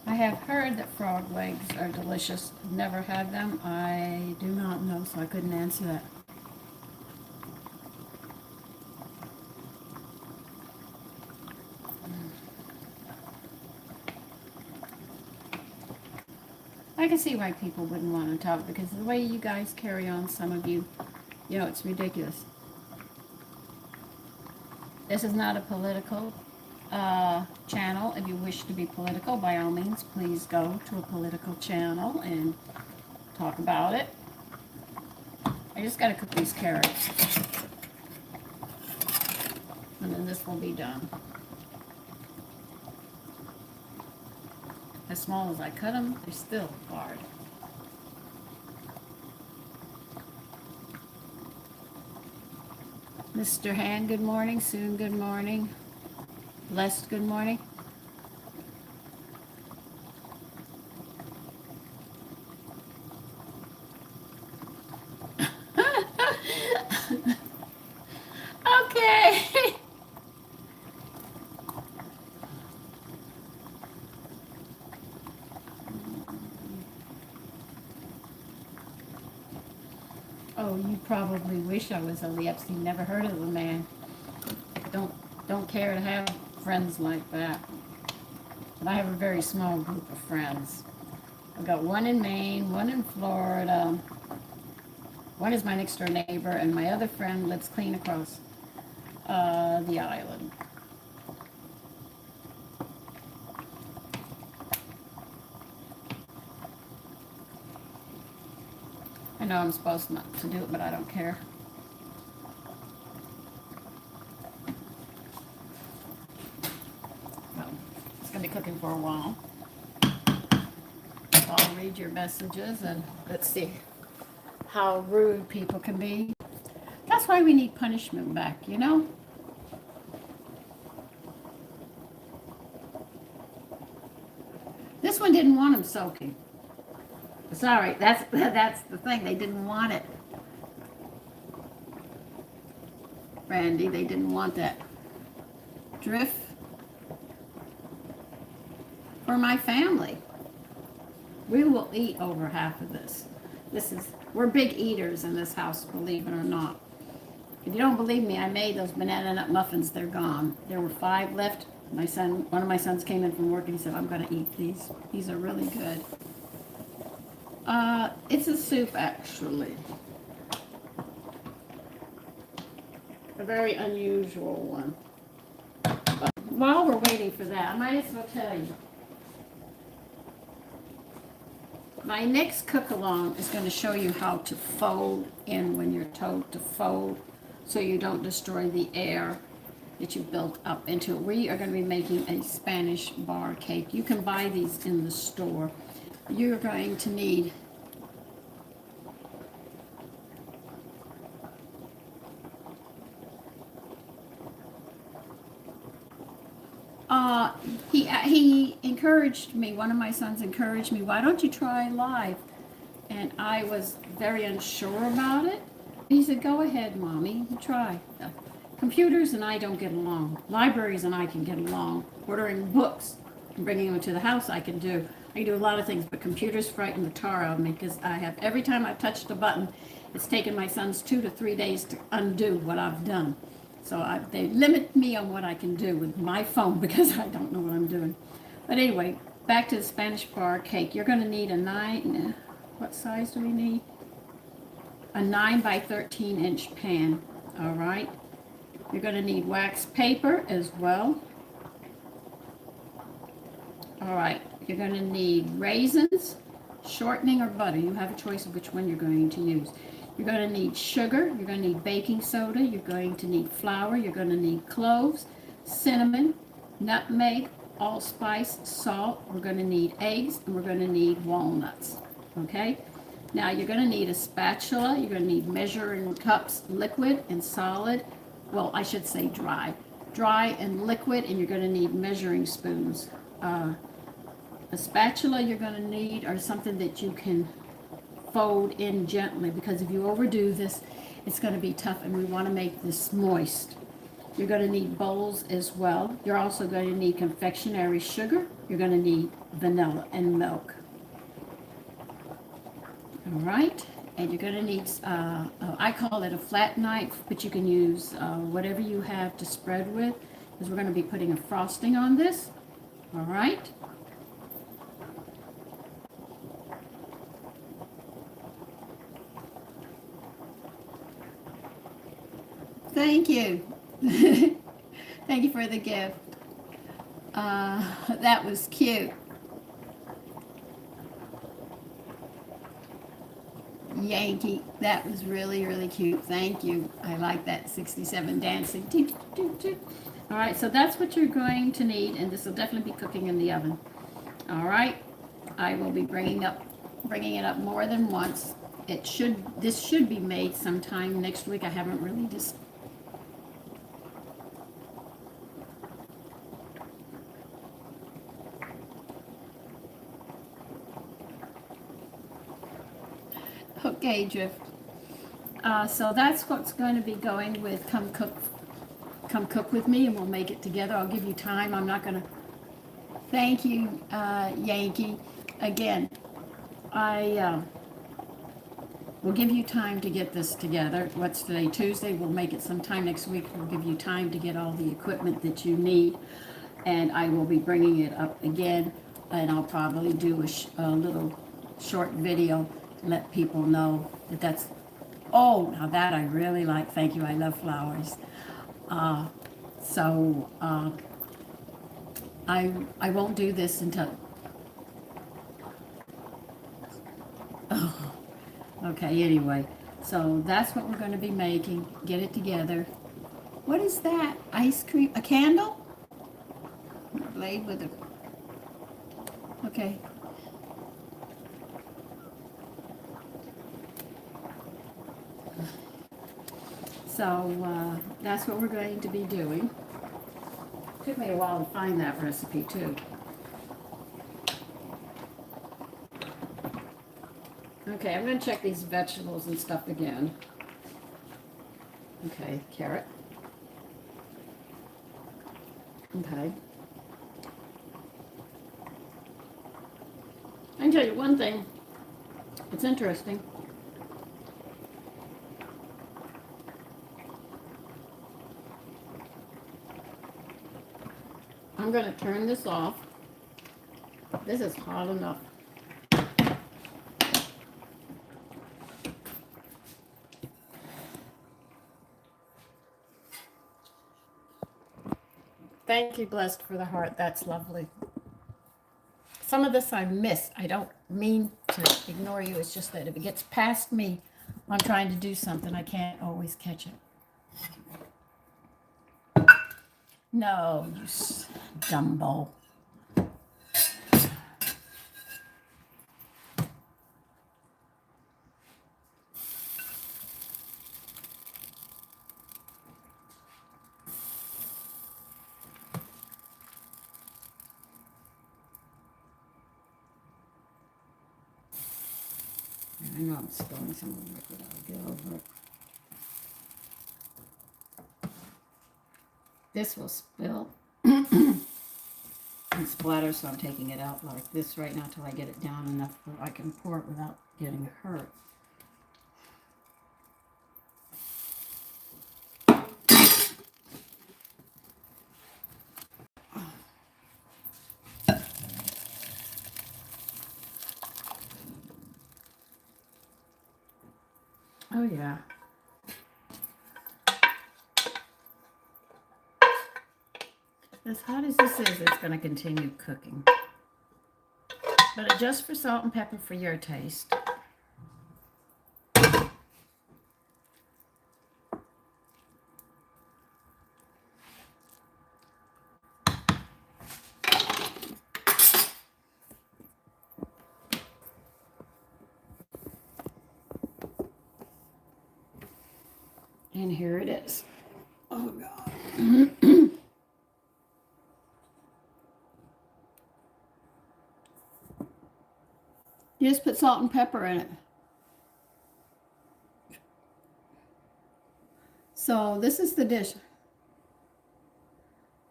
I have heard that frog legs are delicious. Never had them. I do not know, so I couldn't answer that. I can see why people wouldn't want to talk, because the way you guys carry on, some of you, it's ridiculous. This is not a political channel. If you wish to be political, by all means, please go to a political channel and talk about it. I just got to cook these carrots. And then this will be done. As small as I cut them, they're still hard. Mr. Han, good morning. Soon, good morning. Blessed, good morning. Okay. Oh, you probably wish I was Ellie Epstein. Never heard of the man. Don't care to have friends like that. But I have a very small group of friends. I've got one in Maine, one in Florida. One is my next door neighbor, and my other friend lives clean across the island. I know I'm supposed not to do it, but I don't care. It's going to be cooking for a while. So I'll read your messages, and let's see how rude people can be. That's why we need punishment back, you know? This one didn't want them soaking. Sorry, that's the thing. They didn't want it. Randy, they didn't want that drift for my family. We will eat over half of this. We're big eaters in this house, believe it or not. If you don't believe me, I made those banana nut muffins. They're gone. There were 5 left. One of my sons came in from work and he said, I'm going to eat these. These are really good. It's a soup, actually. A very unusual one. But while we're waiting for that, I might as well tell you. My next cook-along is going to show you how to fold in when you're told to fold so you don't destroy the air that you built up into it. We are going to be making a Spanish bar cake. You can buy these in the store. You're going to need he encouraged me, one of my sons encouraged me, why don't you try live? And I was very unsure about it. He said, go ahead, Mommy, try. Computers and I don't get along. Libraries and I can get along. Ordering books and bringing them to the house I can do. I can do a lot of things, but computers frighten the tar out of me because every time I've touched a button, it's taken my sons 2 to 3 days to undo what I've done. So they limit me on what I can do with my phone because I don't know what I'm doing. But anyway, back to the Spanish bar cake. You're going to need what size do we need? A 9 by 13 inch pan. All right. You're going to need wax paper as well. All right. You're going to need raisins, shortening, or butter. You have a choice of which one you're going to use. You're going to need sugar, you're going to need baking soda, you're going to need flour, you're going to need cloves, cinnamon, nutmeg, allspice, salt. We're going to need eggs, and we're going to need walnuts. Okay? Now you're going to need a spatula, you're going to need measuring cups, liquid and solid. Well, I should say dry. Dry and liquid, and you're going to need measuring spoons. A spatula you're going to need or something that you can fold in gently, because if you overdo this, it's going to be tough, and we want to make this moist. You're going to need bowls as well. You're also going to need confectionery sugar. You're going to need vanilla and milk. All right, and you're going to need, I call it a flat knife, but you can use whatever you have to spread with, because we're going to be putting a frosting on this. All right. Thank you. Thank you for the gift. That was cute. Yankee, that was really, really cute. Thank you. I like that 67 dancing. All right, so that's what you're going to need, and this will definitely be cooking in the oven. All right, I will be bringing it up more than once. This should be made sometime next week. I haven't really just. Okay, Drift. So that's what's going to be going with come cook with me, and we'll make it together. I'll give you time. I'm not going to. Thank you, Yankee. Again, I will give you time to get this together. What's today? Tuesday. We'll make it sometime next week. We'll give you time to get all the equipment that you need, and I will be bringing it up again, and I'll probably do a little short video to let people know that's. Oh, now that I really like. Thank you. I love flowers. I won't do this until. Oh, okay. Anyway, so that's what we're going to be making. Get it together. What is that? Ice cream? A candle? A blade with a. Okay. So that's what we're going to be doing. Took me a while to find that recipe too. Okay, I'm going to check these vegetables and stuff again. Okay, carrot. Okay. I can tell you one thing. It's interesting. I'm going to turn this off. This is hot enough. Thank you, Blessed, for the heart. That's lovely. Some of this I miss. I don't mean to ignore you. It's just that if it gets past me, I'm trying to do something. I can't always catch it. No, you Dumbo. I know I'm spilling some of the liquid. I'll get over it. This will spill and splatter, so I'm taking it out like this right now until I get it down enough where I can pour it without getting hurt. Oh yeah. As hot as this is, it's going to continue cooking. But adjust for salt and pepper for your taste. And here it is. Oh God. You just put salt and pepper in it. So this is the dish.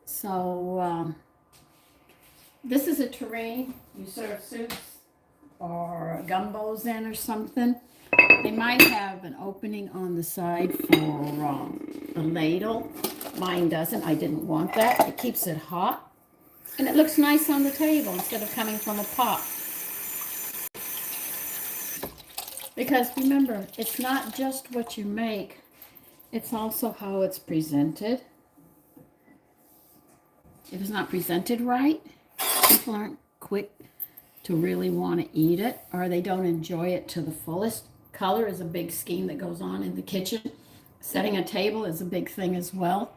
So this is a tureen. You serve soups or gumbos in or something. They might have an opening on the side for a ladle. Mine doesn't. I didn't want that. It keeps it hot. And it looks nice on the table instead of coming from a pot. Because remember, it's not just what you make. It's also how it's presented. If it's not presented right, people aren't quick to really want to eat it, or they don't enjoy it to the fullest. Color is a big scheme that goes on in the kitchen. Setting a table is a big thing as well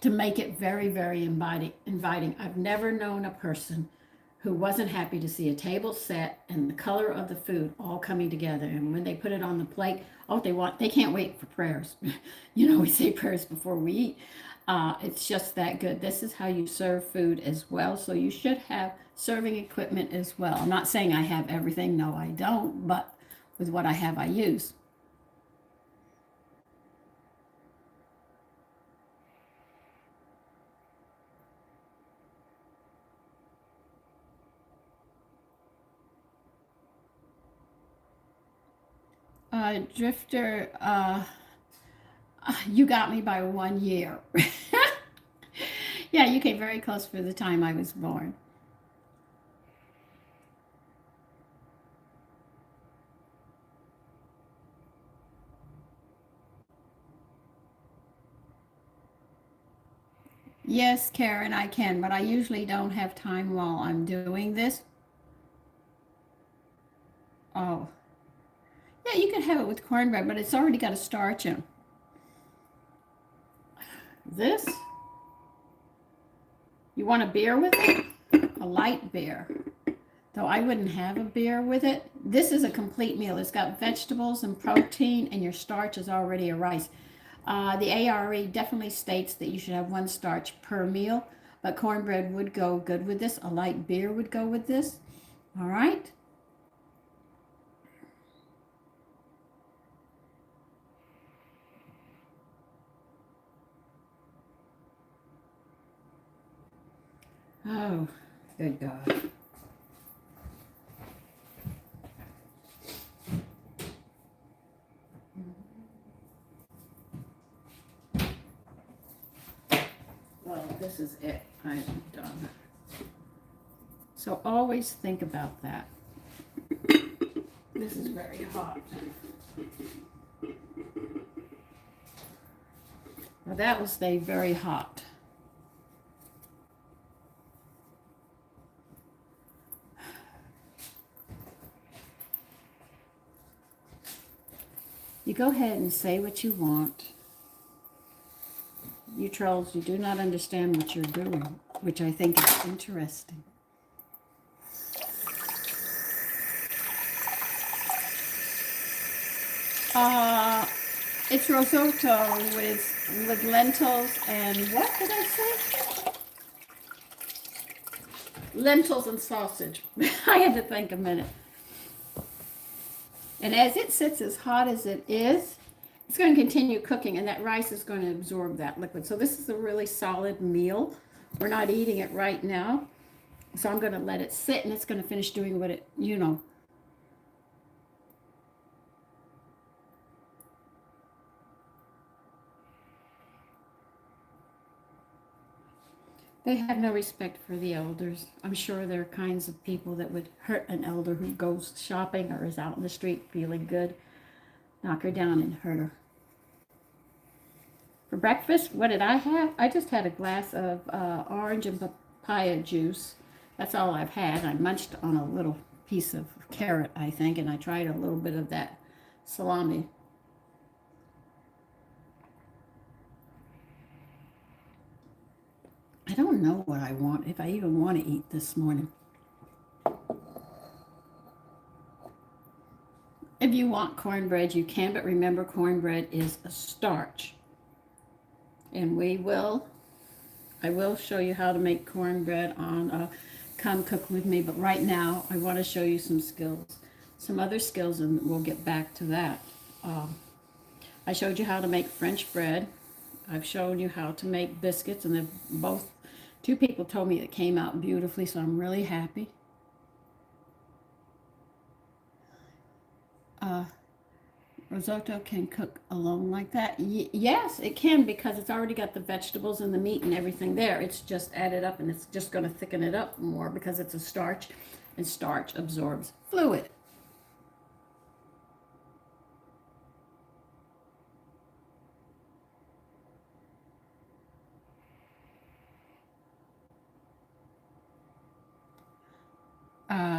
to make it very, very inviting. I've never known a person who wasn't happy to see a table set and the color of the food all coming together. And when they put it on the plate, they can't wait for prayers. You know, we say prayers before we eat. It's just that good. This is how you serve food as well. So you should have serving equipment as well. I'm not saying I have everything. No, I don't. But with what I have, I use. Drifter, you got me by 1 year. Yeah, you came very close for the time I was born. Yes, Karen, I can, but I usually don't have time while I'm doing this. Oh, yeah, you can have it with cornbread, but it's already got a starch in. This, you want a beer with it? A light beer. Though I wouldn't have a beer with it. This is a complete meal. It's got vegetables and protein, and your starch is already a rice. The ARE definitely states that you should have one starch per meal, but cornbread would go good with this. A light beer would go with this. All right. Oh, good God. Well, this is it. I'm done. So always think about that. This is very hot. Now that will stay very hot. You go ahead and say what you want. You trolls, you do not understand what you're doing, which I think is interesting. It's risotto with lentils and what did I say? Lentils and sausage. I had to think a minute. And as it sits as hot as it is, it's going to continue cooking, and that rice is going to absorb that liquid. So this is a really solid meal. We're not eating it right now. So I'm going to let it sit, and it's going to finish doing what it, They have no respect for the elders. I'm sure there are kinds of people that would hurt an elder who goes shopping or is out in the street feeling good. Knock her down and hurt her. For breakfast, what did I have? I just had a glass of orange and papaya juice. That's all I've had. I munched on a little piece of carrot, I think, and I tried a little bit of that salami. I don't know what I want, if I even want to eat this morning. If you want cornbread, you can, but remember cornbread is a starch. And I will show you how to make cornbread on Come Cook With Me, but right now I want to show you some other skills, and we'll get back to that. I showed you how to make French bread. I've shown you how to make biscuits, and two people told me it came out beautifully, so I'm really happy. Risotto can cook alone like that? Yes, it can, because it's already got the vegetables and the meat and everything there. It's just added up, and it's just going to thicken it up more because it's a starch, and starch absorbs fluid.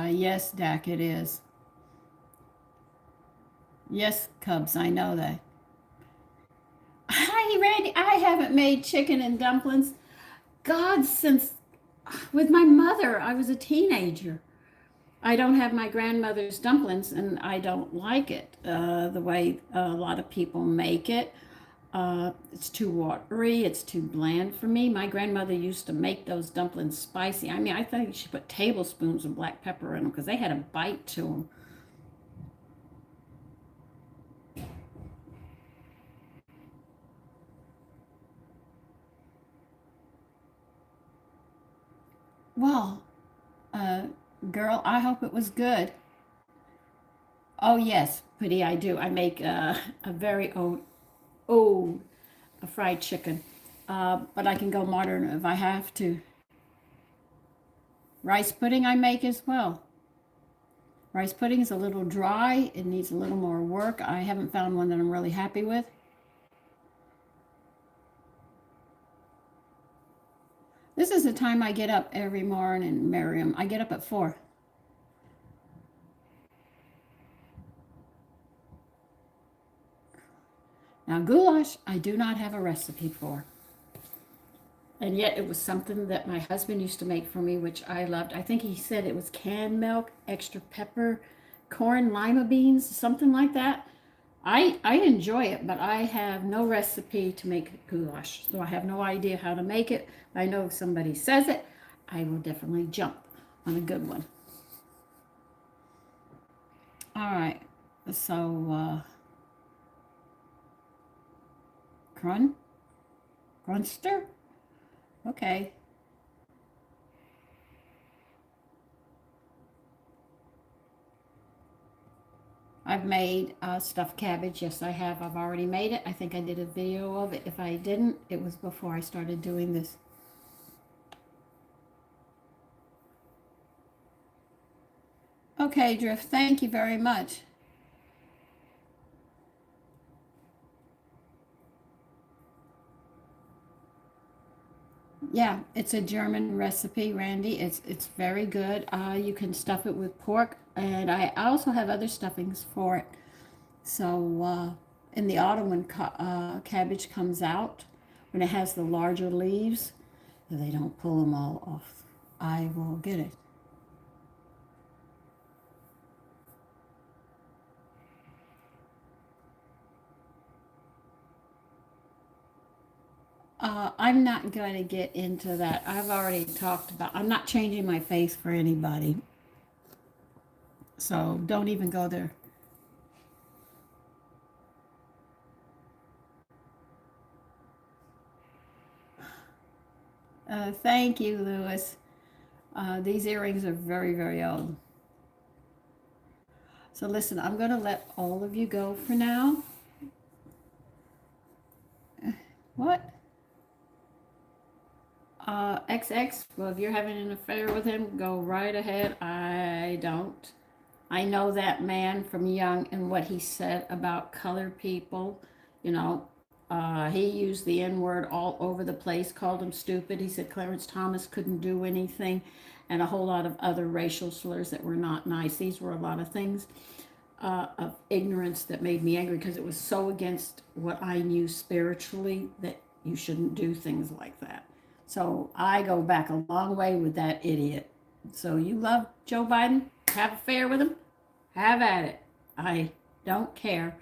Yes, Dak, it is. Yes, Cubs, I know that. Hi, Randy. I haven't made chicken and dumplings, God, since with my mother. I was a teenager. I don't have my grandmother's dumplings, and I don't like it the way a lot of people make it. It's too watery. It's too bland for me. My grandmother used to make those dumplings spicy. I mean, I think she put tablespoons of black pepper in them because they had a bite to them. Well, uh, girl, I hope it was good. Oh yes, Putty, I do. I make a very old a fried chicken, but I can go modern if I have to. Rice pudding I make as well. Rice pudding is a little dry. It needs a little more work. I haven't found one that I'm really happy with. This is the time I get up every morning, Miriam. I get up at 4. Now, goulash, I do not have a recipe for. And yet it was something that my husband used to make for me, which I loved. I think he said it was canned milk, extra pepper, corn, lima beans, something like that. I enjoy it, but I have no recipe to make goulash, so I have no idea how to make it. I know if somebody says it, I will definitely jump on a good one. All right, so crun crunster, okay. I've made stuffed cabbage. Yes, I have. I've already made it. I think I did a video of it. If I didn't, it was before I started doing this. Okay, Drift, thank you very much. Yeah, it's a German recipe, Randy. It's very good. You can stuff it with pork, and I also have other stuffings for it. So in the autumn, when cabbage comes out, when it has the larger leaves, they don't pull them all off. I will get it. I'm not going to get into that. I've already talked about. I'm not changing my face for anybody, so don't even go there. Thank you, Lewis. These earrings are very, very old. So listen, I'm going to let all of you go for now. What? XX, well, if you're having an affair with him, go right ahead. I don't. I know that man from young and what he said about colored people. You know, he used the N word all over the place, called him stupid. He said Clarence Thomas couldn't do anything, and a whole lot of other racial slurs that were not nice. These were a lot of things of ignorance that made me angry because it was so against what I knew spiritually that you shouldn't do things like that. So I go back a long way with that idiot. So you love Joe Biden? Have a affair with him? Have at it. I don't care.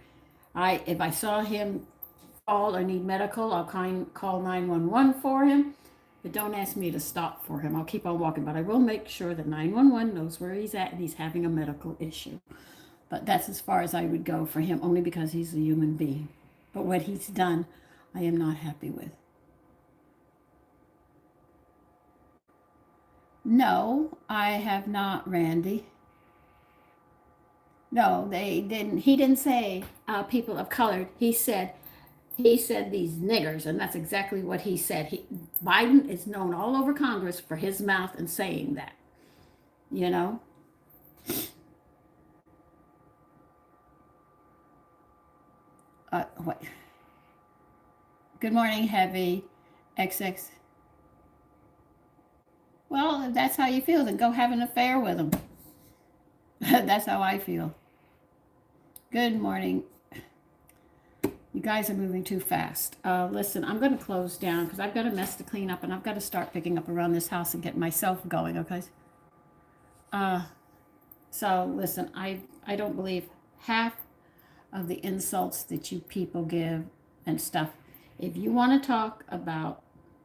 If I saw him fall or need medical, I'll call 911 for him. But don't ask me to stop for him. I'll keep on walking. But I will make sure that 911 knows where he's at and he's having a medical issue. But that's as far as I would go for him, only because he's a human being. But what he's done, I am not happy with. No, I have not, Randy. No, they didn't. He didn't say people of color. He said these niggers, and that's exactly what he said. Biden is known all over Congress for his mouth and saying that. You know. What? Good morning, Heavy XX. Well, if that's how you feel, then go have an affair with him. That's how I feel. Good morning. You guys are moving too fast. Listen, I'm going to close down because I've got a mess to clean up and I've got to start picking up around this house and get myself going, okay? Uh, so, listen, I don't believe half of the insults that you people give and stuff. If you want to talk about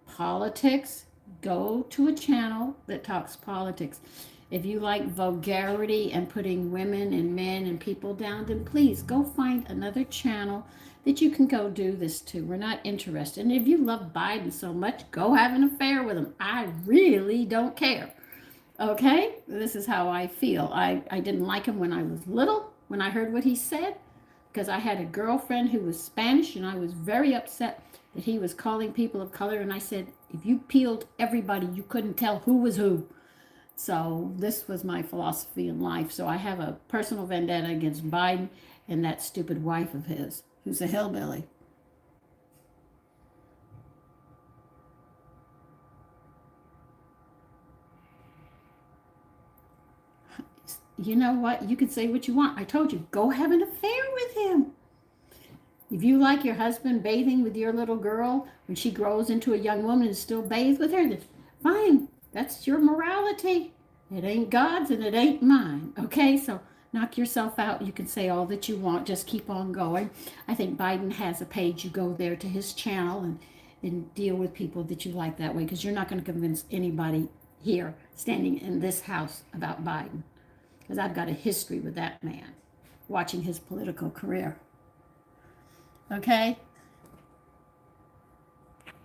politics, go to a channel that talks politics. If you like vulgarity and putting women and men and people down, then please go find another channel that you can go do this to. We're not interested. And if you love Biden so much, go have an affair with him. I really don't care. Okay? This is how I feel. I didn't like him when I was little, when I heard what he said, because I had a girlfriend who was Spanish and I was very upset that he was calling people of color. And I said, if you peeled everybody, you couldn't tell who was who. So this was my philosophy in life. So I have a personal vendetta against Biden and that stupid wife of his, who's a hillbilly. You know what? You can say what you want. I told you, go have an affair with him. If you like your husband bathing with your little girl when she grows into a young woman and still bathe with her, then fine. That's your morality. It ain't God's and it ain't mine. Okay, so knock yourself out. You can say all that you want. Just keep on going. I think Biden has a page. You go there to his channel and deal with people that you like that way, because you're not going to convince anybody here standing in this house about Biden, because I've got a history with that man, watching his political career. Okay?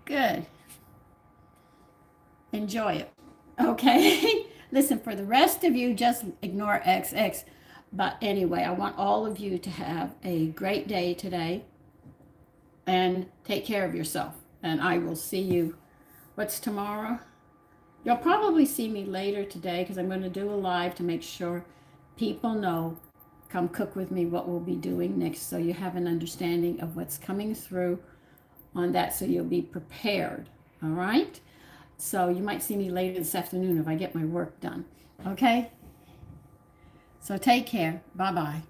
Good. Enjoy it. Okay? Listen, for the rest of you, just ignore XX. But anyway, I want all of you to have a great day today and take care of yourself. And I will see you. What's tomorrow? You'll probably see me later today, because I'm going to do a live to make sure people know, come cook with me, what we'll be doing next, so you have an understanding of what's coming through on that, so you'll be prepared. All right? So you might see me later this afternoon if I get my work done. Okay? So take care. Bye-bye.